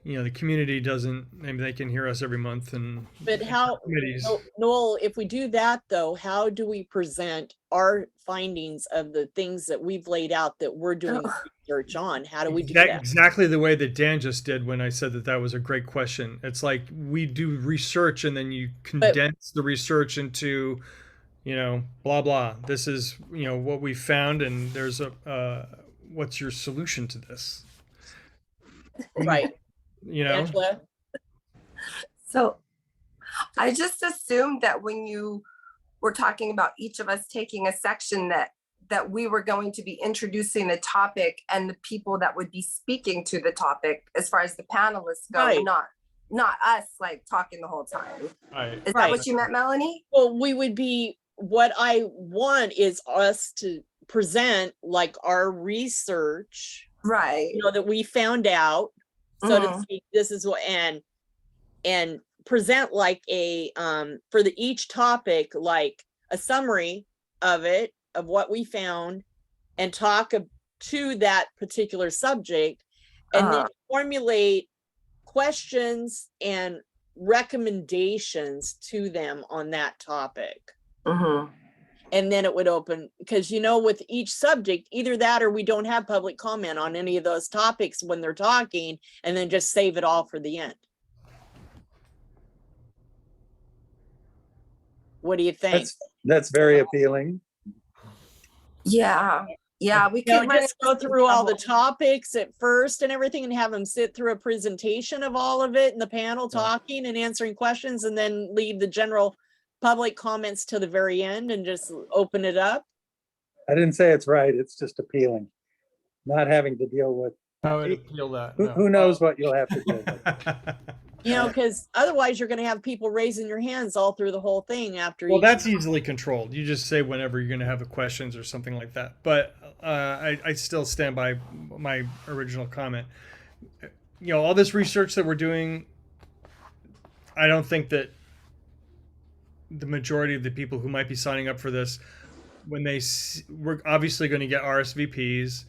The community doesn't. Maybe they can hear us every month, and But how, committees. Noel, if we do that though, how do we present our findings of the things that we've laid out that we're doing research on? How do we do that? Exactly the way that Dan just did when I said that was a great question. It's like we do research and then you condense the research into, blah, blah. This is, what we found, and there's what's your solution to this? Right. Angela? So I just assumed that when you were talking about each of us taking a section that we were going to be introducing the topic and the people that would be speaking to the topic as far as the panelists go, Right. not us like talking the whole time. Right. Is Right. that what you meant, Melanie? Well, what I want is us to present like our research, Right. that we found out, so to speak. This is what, and present like a for each topic, like a summary of it, of what we found, and talk to that particular subject, and then formulate questions and recommendations to them on that topic. And then it would open, because with each subject, either that or we don't have public comment on any of those topics when they're talking, and then just save it all for the end. What do you think? That's very appealing. Yeah. Yeah. We could Just go through all the topics at first and everything, and have them sit through a presentation of all of it, and the panel talking and answering questions, and then leave the general public comments to the very end and just open it up. I didn't say it's right. It's just appealing. Not having to deal with, How would appeal that? who knows what you'll have to deal with. Because otherwise you're going to have people raising your hands all through the whole thing after. Well, that's easily controlled. You just say whenever you're going to have a questions or something like that. But I still stand by my original comment. All this research that we're doing, I don't think that the majority of the people who might be signing up for this, when we're obviously going to get RSVPs,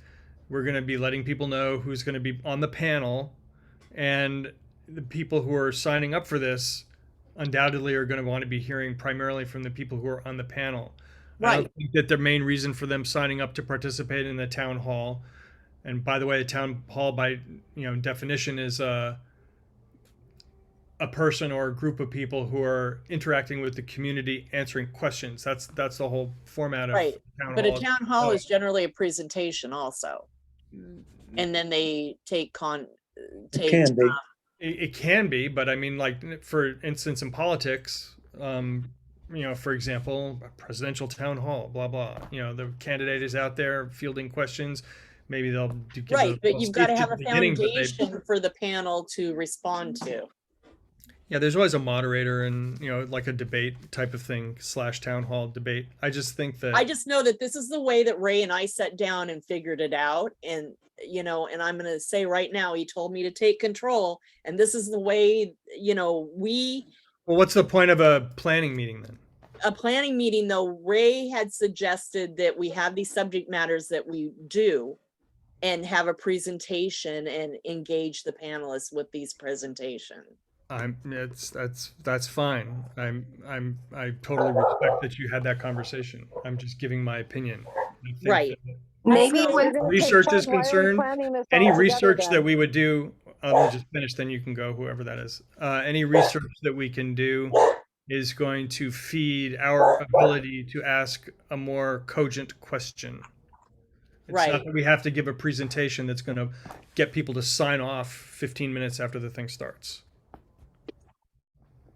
We're going to be letting people know who's going to be on the panel, and the people who are signing up for this undoubtedly are going to want to be hearing primarily from the people who are on the panel. I Right. don't think that the main reason for them signing up to participate in the town hall, and by the way, a town hall by definition is a person or a group of people who are interacting with the community, answering questions. That's the whole format of Right. town But a hall. town hall is generally a presentation also. And then they take It can be. It can be, but I mean, like for instance, in politics, for example, a presidential town hall, blah blah. The candidate is out there fielding questions. Maybe they'll give right, but you've got to speech have at a the beginning, but foundation for the panel to respond to. yeah, there's always a moderator and like a debate type of thing / town hall debate. I just think that I just know that this is the way that Ray and I sat down and figured it out. And, and I'm going to say right now, he told me to take control. And this is the way, Well, what's the point of a planning meeting then? A planning meeting, though, Ray had suggested that we have these subject matters that we do and have a presentation and engage the panelists with these presentations. That's fine. I totally respect that you had that conversation. I'm just giving my opinion. I think Right. that Maybe You're when gonna take research is charge. Why are we concerned, planning this any all together research then? that we would do, let me just finish, then you can go, whoever that is. Any research that we can do is going to feed our ability to ask a more cogent question. It's Right. not that we have to give a presentation that's going to get people to sign off 15 minutes after the thing starts.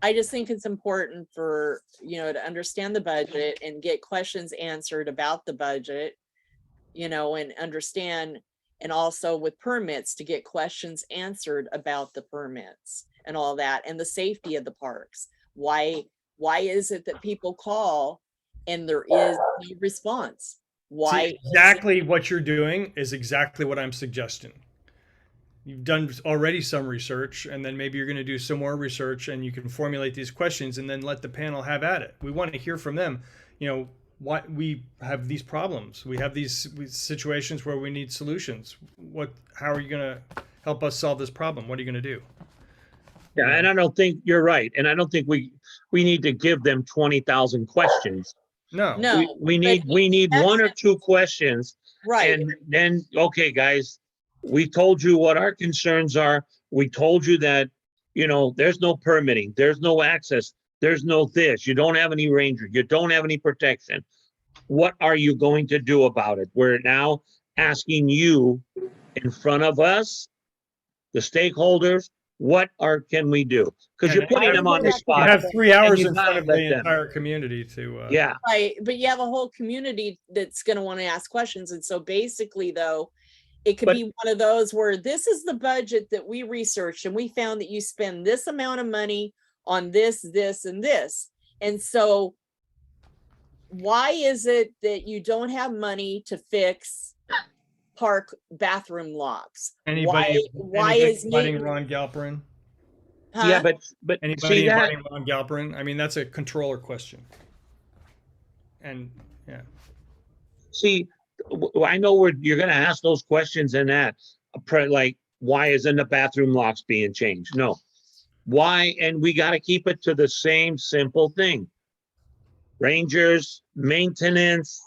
I just think it's important for, to understand the budget and get questions answered about the budget, and understand, and also with permits to get questions answered about the permits and all that, and the safety of the parks. Why is it that people call and there is no response? Why? See, exactly what you're doing is exactly what I'm suggesting. You've done already some research, and then maybe you're going to do some more research, and you can formulate these questions and then let the panel have at it. We want to hear from them. Why we have these problems. We have these situations where we need solutions. How are you going to help us solve this problem? What are you going to do? Yeah, and I don't think you're right. And I don't think we need to give them 20,000 questions. No. We need one or two questions. Right. And then, okay, guys, we told you what our concerns are. We told you that, there's no permitting, there's no access, there's no this, you don't have any ranger, you don't have any protection. What are you going to do about it? We're now asking you in front of us, the stakeholders, can we do? Because you're putting them on the You spot. have 3 hours you in front gotta of let the them. entire community to. Yeah. Right, but you have a whole community that's going to want to ask questions. And so basically, though, it could be one of those where this is the budget that we researched and we found that you spend this amount of money on this, this, and this. And so why is it that you don't have money to fix park bathroom locks? Anybody is inviting Ron Galperin? Huh? Yeah, but Anybody see that? inviting Ron Galperin? I mean, that's a controller question. And yeah. See, I know you're going to ask those questions and that, like, why isn't the bathroom locks being changed? No. Why? And we got to keep it to the same simple thing. Rangers, maintenance,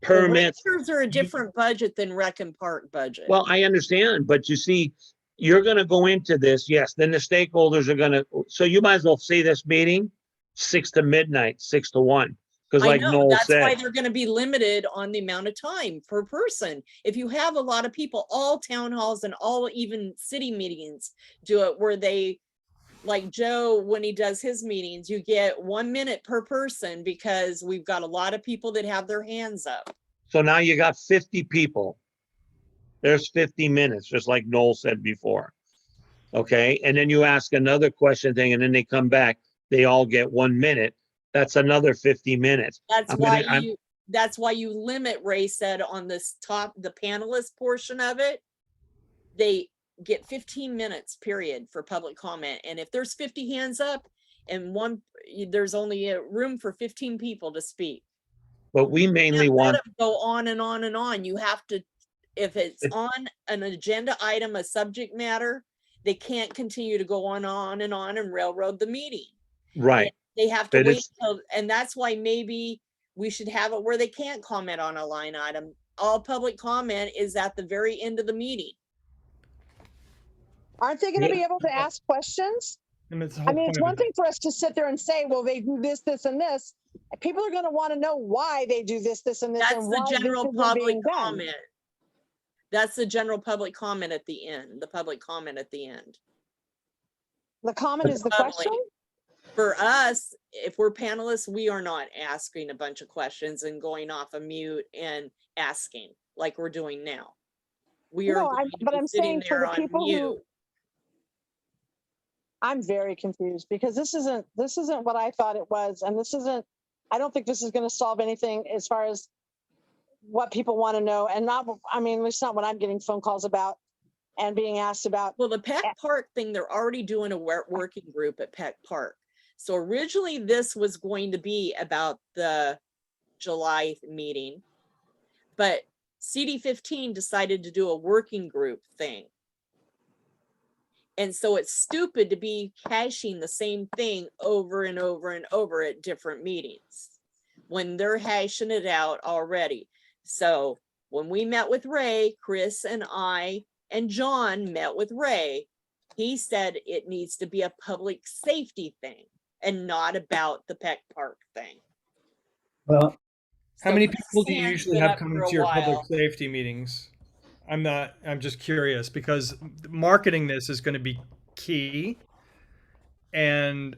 permits. Rangers are a different budget than Rec and Park budget. Well, I understand, but you see, you're going to go into this. Yes. Then the stakeholders are going to, so you might as well say this meeting 6 to midnight, 6 to 1. Because like Noel that's said, why they're going to be limited on the amount of time per person. If you have a lot of people, all town halls and all even city meetings do it where they, like Joe, when he does his meetings, you get 1 minute per person because we've got a lot of people that have their hands up. So now you got 50 people. There's 50 minutes, just like Noel said before. Okay. And then you ask another question thing and then they come back. They all get 1 minute. That's another 50 minutes. That's why you limit, Ray said, on this the panelist portion of it. They get 15 minutes period for public comment. And if there's 50 hands up and there's only a room for 15 people to speak. But we mainly want to go on and on and on. You have to if it's on an agenda item, a subject matter, they can't continue to go on and railroad the meeting. Right. They have to But wait it's- till, and that's why maybe we should have it where they can't comment on a line item. All public comment is at the very end of the meeting. Aren't they going to Yeah. be able to ask questions? And it's the I whole mean, it's point one of thing for us to sit there and say, well, they do this, this, and this. People are going to want to know why they do this, this, and this, That's and the why this general isn't public being done. comment. That's the general public comment at the end, the public comment at the end. The comment is the Public. question? For us, if we're panelists, we are not asking a bunch of questions and going off a mute and asking like we're doing now. We are No, going to but be I'm sitting saying for there the on people who, mute. I'm very confused because this isn't what I thought it was. And this isn't, I don't think this is going to solve anything as far as what people want to know. And not, I mean, it's not what I'm getting phone calls about and being asked about. Well, the Peck Park thing, they're already doing a working group at Peck Park. So originally this was going to be about the July meeting, but CD15 decided to do a working group thing. And so it's stupid to be hashing the same thing over and over and over at different meetings when they're hashing it out already. So when we met with Ray, Chris and I and John met with Ray, he said it needs to be a public safety thing and not about the Peck Park thing. Well, How So many this people do you hand's usually been have up coming for a to your public while. safety meetings? I'm just curious because marketing this is going to be key. And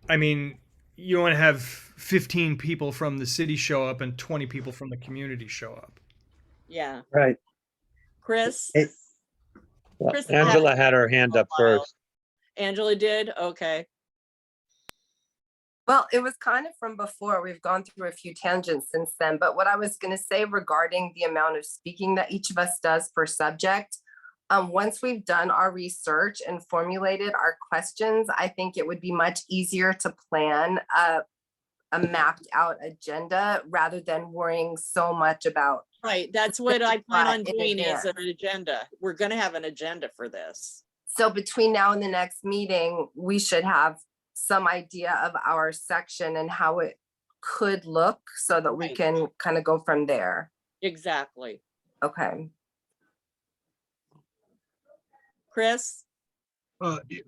I mean, you want to have 15 people from the city show up and 20 people from the community show up. Yeah, right. Chris. Hey. Well, Chris Angela had had her hand up while. first. Angela did? Okay. Well, it was kind of from before. We've gone through a few tangents since then. But what I was going to say regarding the amount of speaking that each of us does per subject, once we've done our research and formulated our questions, I think it would be much easier to plan a mapped out agenda rather than worrying so much about. Right, that's what I plan on in doing is advance. an agenda. We're gonna have an agenda for this. So between now and the next meeting, we should have some idea of our section and how it could look so that we Right. can kind of go from there. Exactly. Okay. Chris?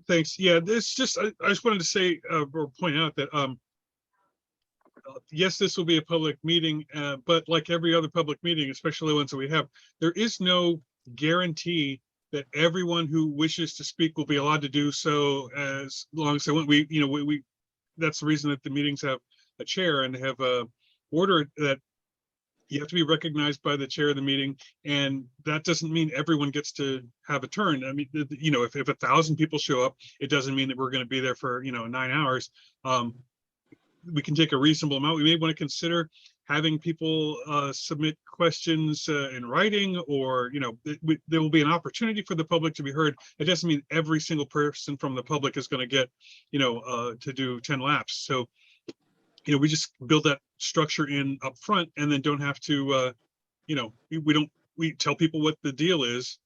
Thanks. Yeah, this just, I just wanted to say, or point out that, yes, this will be a public meeting, but like every other public meeting, especially the ones that we have, there is no guarantee that everyone who wishes to speak will be allowed to do so as long as they want. We that's the reason that the meetings have a chair and have a order that you have to be recognized by the chair of the meeting. And that doesn't mean everyone gets to have a turn. I mean, if 1,000 people show up, it doesn't mean that we're going to be there for, 9 hours. We can take a reasonable amount. We may want to consider having people submit questions in writing, or there will be an opportunity for the public to be heard. It doesn't mean every single person from the public is going to get to do 10 laps. So we just build that structure in up front, and then don't have to we tell people what the deal is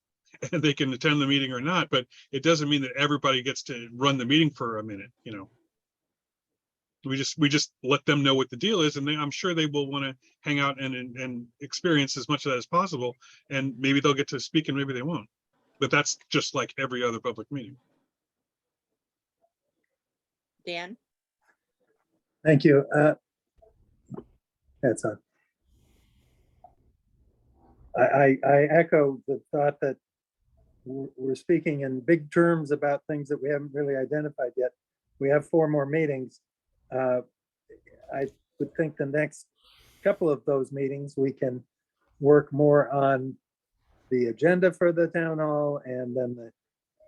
and they can attend the meeting or not, but it doesn't mean that everybody gets to run the meeting for a minute. We just let them know what the deal is, and I'm sure they will want to hang out and experience as much of that as possible, and maybe they'll get to speak and maybe they won't. But that's just like every other public meeting. Dan? Thank you. That's on. I echo the thought that we're speaking in big terms about things that we haven't really identified yet. We have 4 more meetings. I would think the next couple of those meetings, we can work more on the agenda for the town hall and then the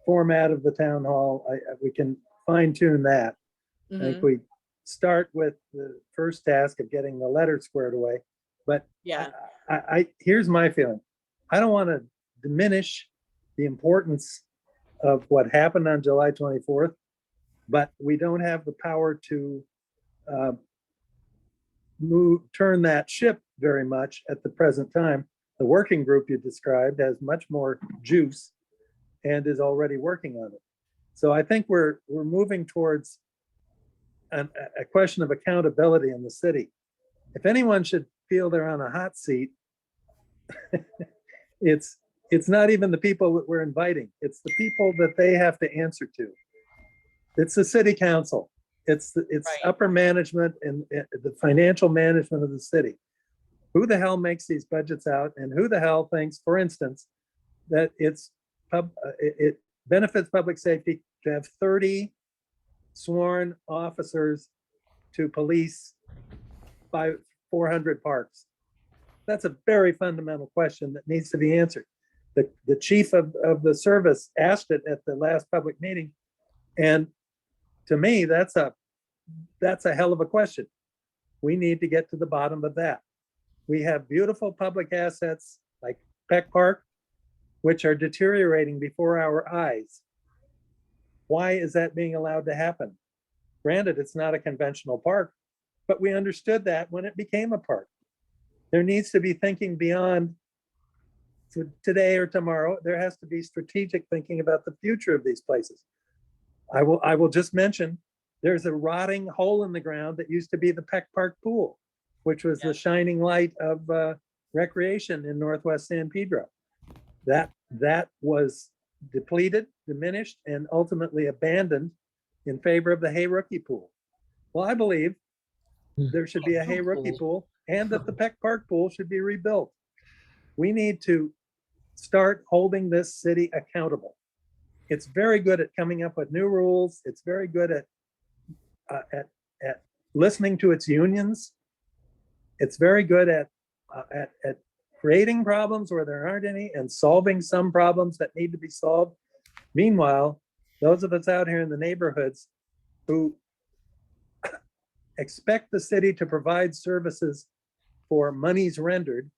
format of the town hall. We can fine tune that. I think we start with the first task of getting the letter squared away. But Yeah. Here's my feeling. I don't want to diminish the importance of what happened on July 24th, but we don't have the power to turn that ship very much at the present time. The working group you described has much more juice and is already working on it. So I think we're moving towards a question of accountability in the city. If anyone should feel they're on a hot seat, it's not even the people that we're inviting. It's the people that they have to answer to. It's the city council. It's Right. upper management and the financial management of the city. Who the hell makes these budgets out, and who the hell thinks, for instance, that it benefits public safety to have 30 sworn officers to police 400 parks? That's a very fundamental question that needs to be answered. The chief of the service asked it at the last public meeting, and to me, that's a hell of a question. We need to get to the bottom of that. We have beautiful public assets like Peck Park, which are deteriorating before our eyes. Why is that being allowed to happen? Granted, it's not a conventional park, but we understood that when it became a park. There needs to be thinking beyond today or tomorrow. There has to be strategic thinking about the future of these places. I will just mention, there's a rotting hole in the ground that used to be the Peck Park pool, which was the shining light of recreation in Northwest San Pedro. That was depleted, diminished, and ultimately abandoned in favor of the Hay Rookie pool. Well, I believe there should be a Hay Rookie pool, and that the Peck Park pool should be rebuilt. We need to start holding this city accountable. It's very good at coming up with new rules. It's very good at listening to its unions. It's very good at creating problems where there aren't any and solving some problems that need to be solved. Meanwhile, those of us out here in the neighborhoods who expect the city to provide services for monies rendered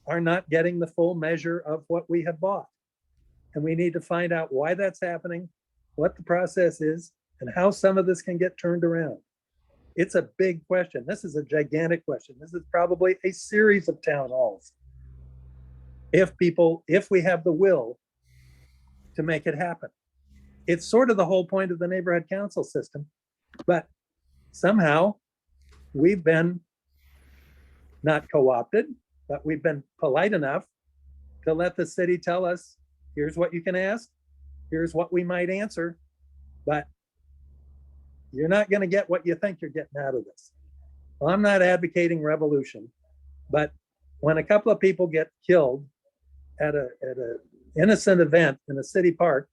are not getting the full measure of what we have bought. And we need to find out why that's happening, what the process is, and how some of this can get turned around. It's a big question. This is a gigantic question. This is probably a series of town halls. If we have the will to make it happen. It's sort of the whole point of the neighborhood council system, but somehow we've been not co-opted, but we've been polite enough to let the city tell us, here's what you can ask, here's what we might answer, but you're not going to get what you think you're getting out of this. Well, I'm not advocating revolution, but when a couple of people get killed at a innocent event in a city park,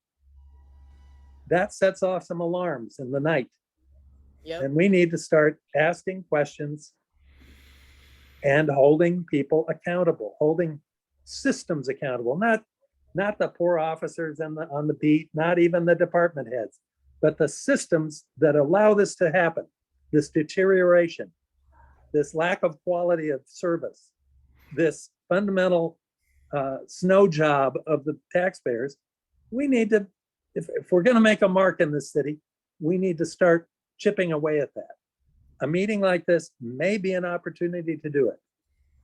that sets off some alarms in the night. Yep. And we need to start asking questions and holding people accountable, holding systems accountable, not the poor officers on the beat, not even the department heads, but the systems that allow this to happen, this deterioration, this lack of quality of service, this fundamental snow job of the taxpayers. We need to, if we're going to make a mark in this city, we need to start chipping away at that. A meeting like this may be an opportunity to do it.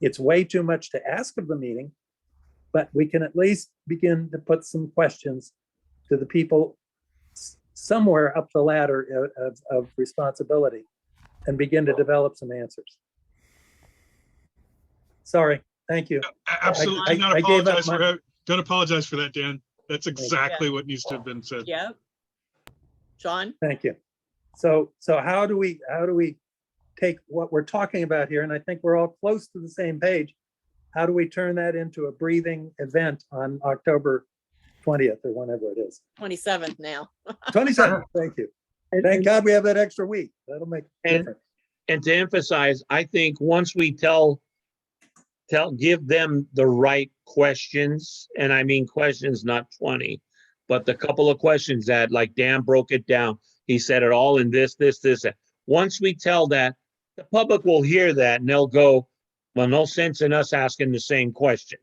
It's way too much to ask of the meeting, but we can at least begin to put some questions to the people somewhere up the ladder of responsibility and begin to develop some answers. Sorry, thank you. Absolutely. Don't apologize for that, Dan. That's exactly what needs to have been said. Yep. John? Thank you. So how do we take what we're talking about here, and I think we're all close to the same page, how do we turn that into a breathing event on October 20th or whenever it is? 27th now. 27th, thank you. Thank God we have that extra week. That'll make a difference. And to emphasize, I think once we give them the right questions, and I mean questions, not 20, but the couple of questions that, like Dan broke it down, he said it all in this. Once we tell that, the public will hear that and they'll go, well, no sense in us asking the same question.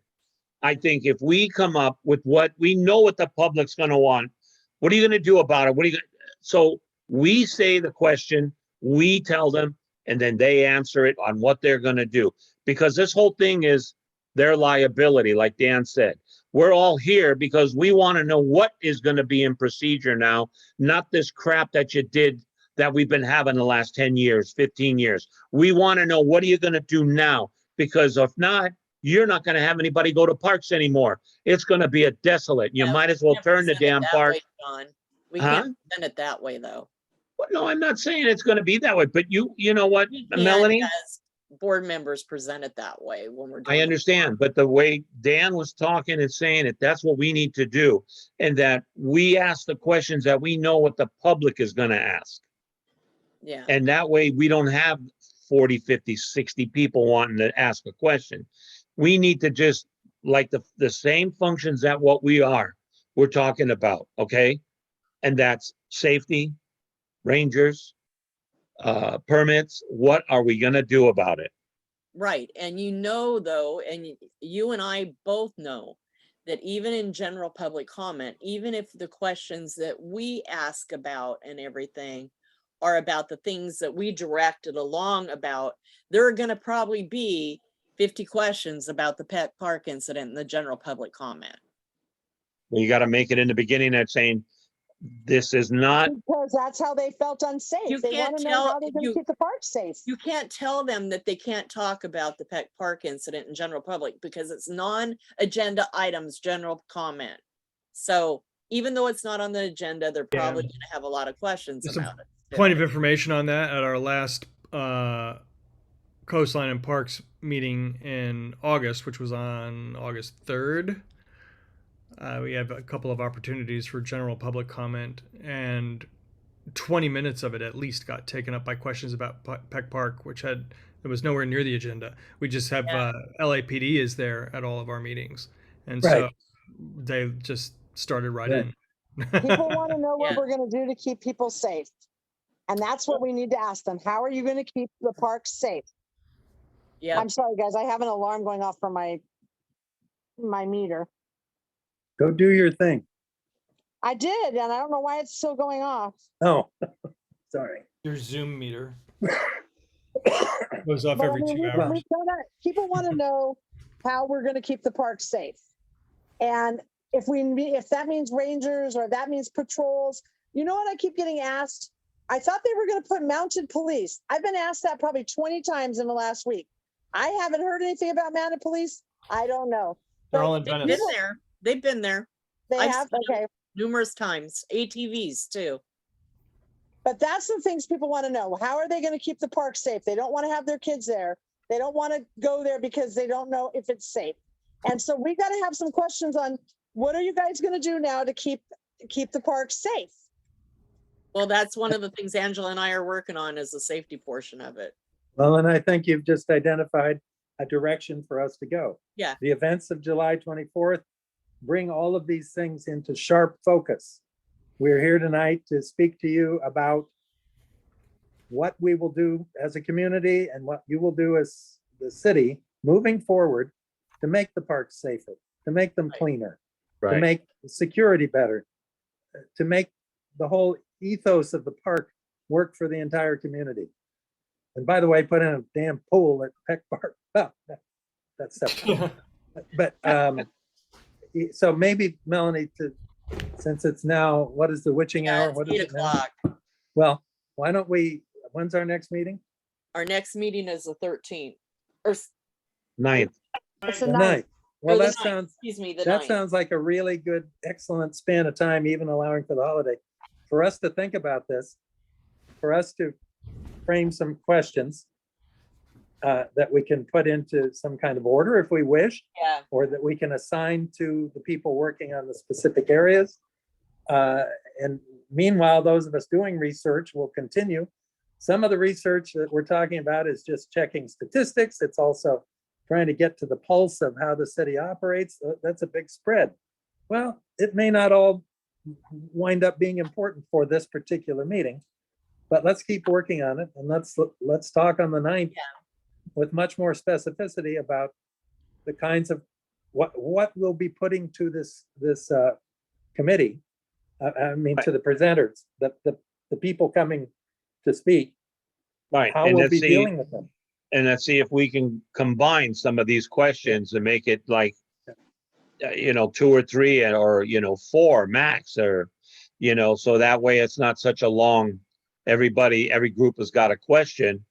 I think if we come up with what we know what the public's going to want, what are you going to do about it? So we say the question, we tell them, and then they answer it on what they're gonna do. Because this whole thing is their liability, like Dan said. We're all here because we want to know what is gonna be in procedure now, not this crap that you did that we've been having the last 10 years, 15 years. We want to know, what are you gonna do now? Because if not, you're not gonna have anybody go to parks anymore. It's gonna be a desolate. You Yeah, might as well can't turn the present it damn that park. way, John. We Huh? can't present it that way, though. Well, no, I'm not saying it's gonna be that way, but you know what, We can't, Melanie? as board members, present it that way when we're doing. I understand, but the way Dan was talking and saying it, that's what we need to do. And that we ask the questions that we know what the public is gonna ask. Yeah, And that way we don't have 40, 50, 60 people wanting to ask a question. We need to just, like the same functions that we're talking about, okay? And that's safety, rangers, permits. What are we gonna do about it? right. And though, and you and I both know that even in general public comment, even if the questions that we ask about and everything are about the things that we directed along about, there are gonna probably be 50 questions about the pet park incident in the general public comment. Well, you gotta make it in the beginning that saying, this is not, Because that's how they felt unsafe. You They can't want to know tell- how they're going you- to keep the park safe. You can't tell them that they can't talk about the pet park incident in general public because it's non-agenda items, general comment. So even though it's not on the agenda, they're probably gonna have a lot of questions Just some about it. Point of information on that, at our last Coastline and Parks meeting in August, which was on August 3rd, we have a couple of opportunities for general public comment, and 20 minutes of it at least got taken up by questions about Peck Park, which it was nowhere near the agenda. We just have LAPD is there at all of our meetings, and so Right. they just started right Right. in. People want to know what Yeah. we're going to do to keep people safe. And that's what we need to ask them. How are you going to keep the parks safe? Yeah, I'm sorry, guys. I have an alarm going off from my meter. Go do your thing. I did, and I don't know why it's still going off. Oh, sorry. Your Zoom meter goes off But I every mean, 2 we hours. gotta, people want to know how we're going to keep the park safe. And if that means rangers or that means patrols, you know what I keep getting asked? I thought they were going to put mounted police. I've been asked that probably 20 times in the last week. I haven't heard anything about mounted police. I don't know. They're But all in they've Venice. been there. They've been there They I've have, seen them. okay. numerous times. ATVs too. But that's the things people want to know. How are they going to keep the park safe? They don't want to have their kids there. They don't want to go there because they don't know if it's safe. And so we got to have some questions on what are you guys going to do now to keep the park safe? Well, that's one of the things Angela and I are working on, is the safety portion of it. Well, and I think you've just identified a direction for us to go. Yeah. The events of July 24th bring all of these things into sharp focus. We're here tonight to speak to you about what we will do as a community and what you will do as the city moving forward to make the parks safer, to make them Right. cleaner, to right? make security better, to make the whole ethos of the park work for the entire community. And by the way, put in a damn pool at Peck Park. Well, that's separate. But so maybe Melanie, since it's now, what is the witching Yeah, hour? it's What is 8 it now? o'clock. Well, why don't when's our next meeting? Our next meeting is the 13th. Or Ninth. It's the The 9th. ninth. Well, the that 9th, sounds, excuse me, the that 9th. sounds like a really good, excellent span of time, even allowing for the holiday, for us to think about this, for us to frame some questions that we can put into some kind of order if we wish, Yeah, or that we can assign to the people working on the specific areas. And meanwhile, those of us doing research will continue. Some of the research that we're talking about is just checking statistics. It's also trying to get to the pulse of how the city operates. That's a big spread. Well, it may not all wind up being important for this particular meeting, but let's keep working on it, and let's talk on the 9th with much more specificity about the kinds of what we'll be putting to this committee. I mean, to the presenters, the people coming to speak, Right, how and we'll let's be see, dealing with them. and let's see if we can combine some of these questions and make it like, 2 or 3 or, 4 max, or, so that way it's not such a long, every group has got a question,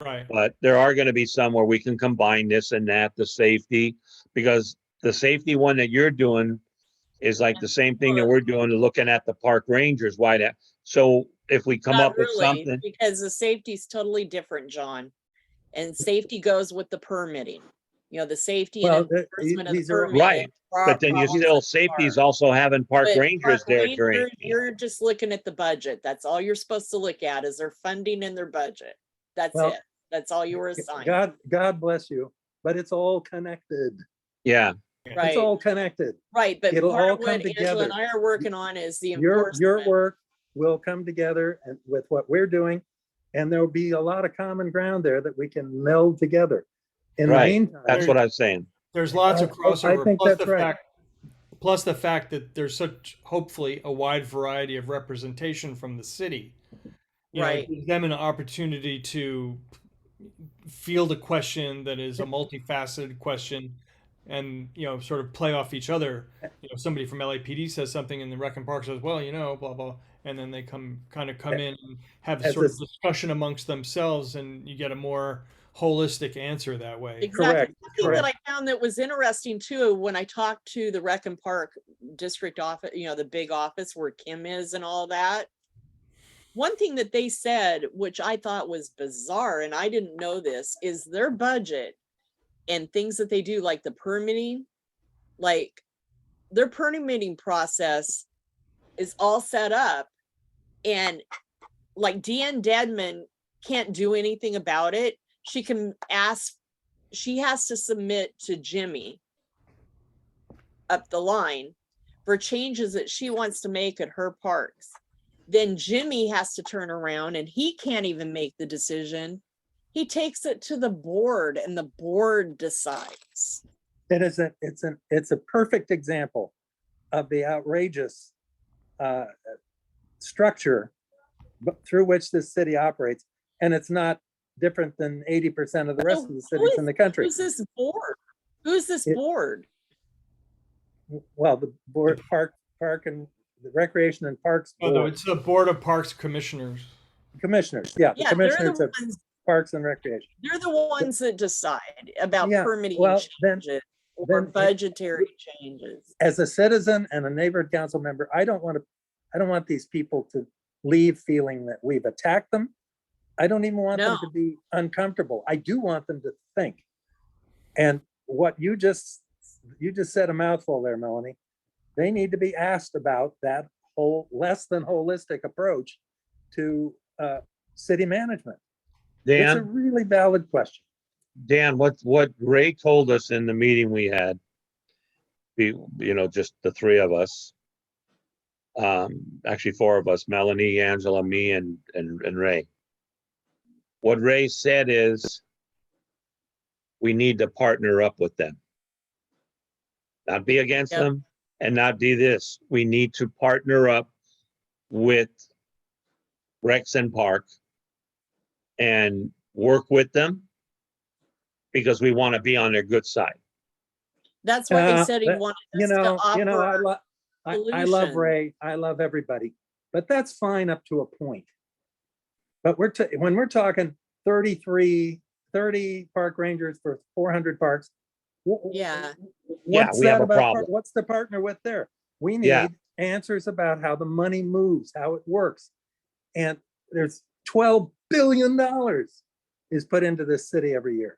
Right. but there are going to be some where we can combine this and that, the safety, because the safety one that you're doing is like the same thing that we're doing, looking at the park rangers, why that, so if we come Not up with really, something. because the safety's totally different, John. And safety goes with the permitting. The safety Well, and enforcement of the these are- permit. Right, but then you problems still, at the safety's park. also having park But rangers park there during. ranger, you're just looking at the budget. That's all you're supposed to look at, is their funding and their budget. That's Well, it. That's all you were assigned. God bless you, but it's all connected. Yeah, It's Right, all connected. right. But it'll part all of what come Angela and together. I are working on is the Your enforcement. work will come together and with what we're doing, and there'll be a lot of common ground there that we can meld together. In the Right. meantime, that's what I was saying. There's lots of I crossover. think plus that's the right. fact, plus the fact that there's such, hopefully, a wide variety of representation from the city. Right. It gives them an opportunity to field a question that is a multifaceted question, and sort of play off each other. Somebody from LAPD says something, and the Rec and Park says, well, blah blah, and then they come in and have As sort a- of discussion amongst themselves, and you get a more holistic answer that way. Exactly. Correct, Something that I found that was interesting too, when I talked to the Rec and Park district office, the big office where Kim is and all that. One thing that they said, which I thought was bizarre, and I didn't know this, is their budget and things that they do, like the permitting, like their permitting process is all set up, and like Deanne Dedman can't do anything about it. She has to submit to Jimmy up the line for changes that she wants to make at her parks. Then Jimmy has to turn around, and he can't even make the decision. He takes it to the board, and the board decides. It's a perfect example of the outrageous structure through which this city operates, and it's not different than 80% of the rest of the cities in the country. Who's this board? Who's this board? Well, the board, park and the Recreation and Parks Oh, no, Board, it's the Board of Parks Commissioners. commissioners, the Yeah, they're commissioners the of ones. Parks and Recreation. They're the ones that decide about Yeah, permitting well, then- changes or then it- budgetary changes. As a citizen and a neighborhood council member, I don't want these people to leave feeling that we've attacked them. I don't even want them No. to be uncomfortable. I do want them to think. And what you just said a mouthful there, Melanie. They need to be asked about that whole less than holistic approach to city management. It's a Dan, really valid question. what Ray told us in the meeting we had, just the 3 of us, actually 4 of us, Melanie, Angela, me, and Ray. What Ray said is we need to partner up with them. Not be against Yep. them and not do this. We need to partner up with Rex and Park and work with them because we want to be on their good side. That's what they said he that- wanted You us to know, offer. I love solution. Ray. I love everybody, but that's fine up to a point. But when we're talking 30 park rangers for 400 parks. Yeah. Yeah, What's we have that a about? problem. What's the partner with there? We Yeah. need answers about how the money moves, how it works. And there's $12 billion is put into this city every year.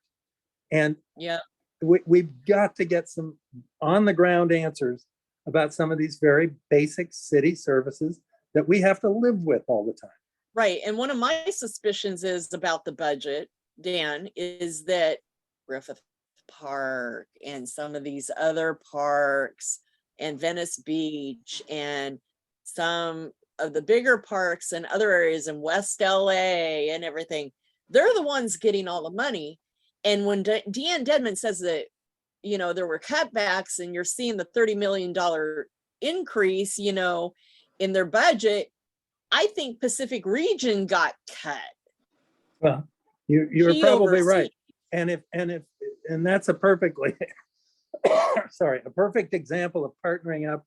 And Yeah. we've got to get some on the ground answers about some of these very basic city services that we have to live with all the time. Right. And one of my suspicions is about the budget, Dan, is that Griffith Park and some of these other parks and Venice Beach and some of the bigger parks and other areas in West LA and everything, they're the ones getting all the money. And when Deanne Dedman says that, there were cutbacks and you're seeing the $30 million increase, in their budget, I think Pacific Region got cut. Well, you're She probably oversees- right. And that's a perfectly, sorry, a perfect example of partnering up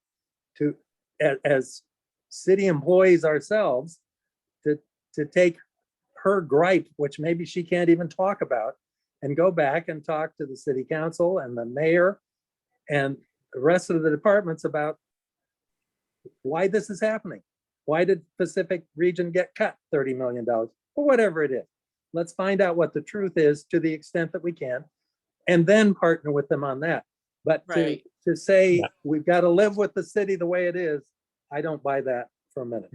to, as city employees ourselves, to take her gripe, which maybe she can't even talk about, and go back and talk to the city council and the mayor and the rest of the departments about why this is happening. Why did Pacific Region get cut $30 million or whatever it is? Let's find out what the truth is to the extent that we can, and then partner with them on that. But Right. to say Yeah. we've got to live with the city the way it is, I don't buy that for a minute.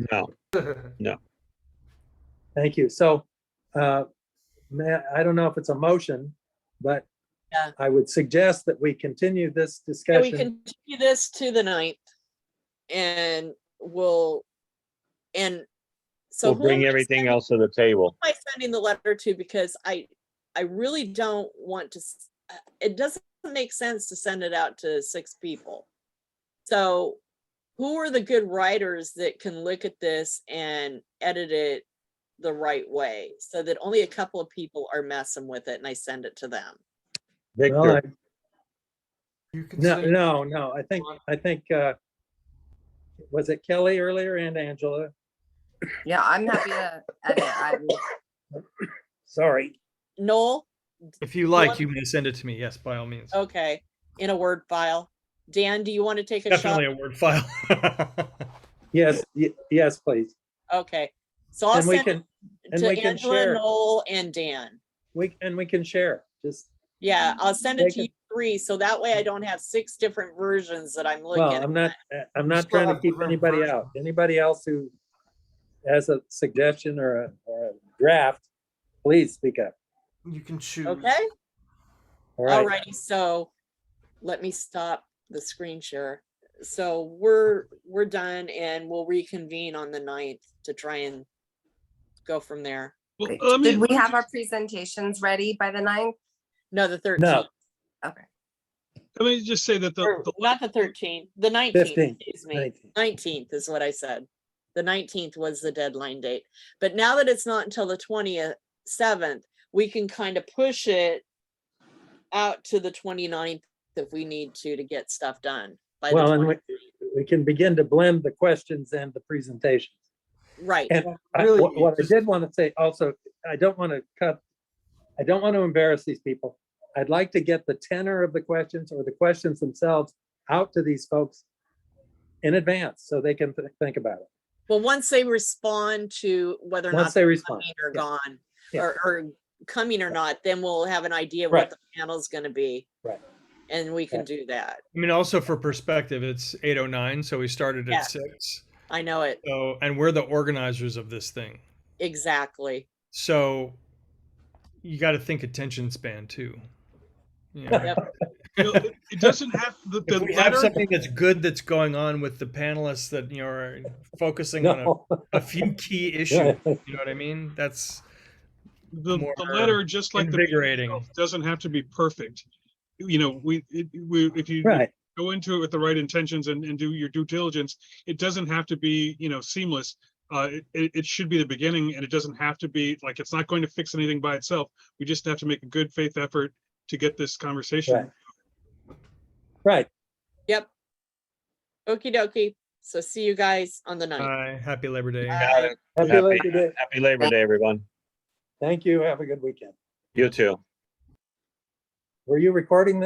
No. Thank you. So, I don't know if it's a motion, but Yeah. I would suggest that we continue this So we discussion. continue this to the 9th, and so We'll who bring am I everything sending- else to the table. who am I sending the letter to? Because I really don't want to, it doesn't make sense to send it out to 6 people. So who are the good writers that can look at this and edit it the right way so that only a couple of people are messing with it and I send it to them? Well, Victor, You can no, say- no. I think was it Kelly earlier and Angela? Yeah, I'm happy to edit. Sorry. Noel? If you like, want- you may send it to me. Yes, by all means. Okay, in a Word file. Dan, do you want to take a shot? Definitely a Word file. Yes, yes, please. Okay, so I'll And we send can, it and to we can Angela, share. Noel, and Dan. we can share. Just, Yeah, I'll send it Take to you 3, so that way I don't have 6 different versions that I'm looking well, at. I'm not still trying to have keep different anybody versions. out. Anybody else who has a suggestion or a draft, please speak up. You can choose. Okay, All right. alrighty, so let me stop the screen share. So we're done and we'll reconvene on the 9th to try and go from there. Well, Great. let me- Did we have our presentations ready by the 9th? No, the 13th. No, Okay. Let me just say that Or not the 13th, the 19th, 15th, excuse me. 19th. 19th is what I said. The 19th was the deadline date. But now that it's not until the 27th, we can kind of push it out to the 29th if we need to get stuff done by the Well, and 20th. we can begin to blend the questions and the presentations. Right, And Really, what I just- did want to say also, I don't want to embarrass these people. I'd like to get the tenor of the questions or the questions themselves out to these folks in advance so they can think about it. well, once they respond to whether or Once not they they're respond. coming or Yeah. gone, Yeah. or coming or not, then we'll have an idea of Right. what the panel's gonna be. Right. And we can Right. do that. I mean, also for perspective, it's 8:09, so we started Yeah. at 6. I know it, So, and we're the organizers of this thing. exactly. So you got to think attention span too. You know, Yep. you know, it doesn't have the if we have letter. something that's good that's going on with the panelists that are focusing on No. a few key issues, you know what I mean? That's The more letter, just like the meeting invigorating. itself, doesn't have to be perfect. You know, if you Right. go into it with the right intentions and do your due diligence, it doesn't have to be, seamless. It should be the beginning, and it doesn't have to be like, it's not going to fix anything by itself. We just have to make a good faith effort to get this conversation. Right. Right. Yep. Okie dokie. So see you guys on the 9th. Happy Labor Day. Bye. Happy Labor Day. Happy Labor Day, everyone. Thank you. Have a good weekend. You too. Were you recording this?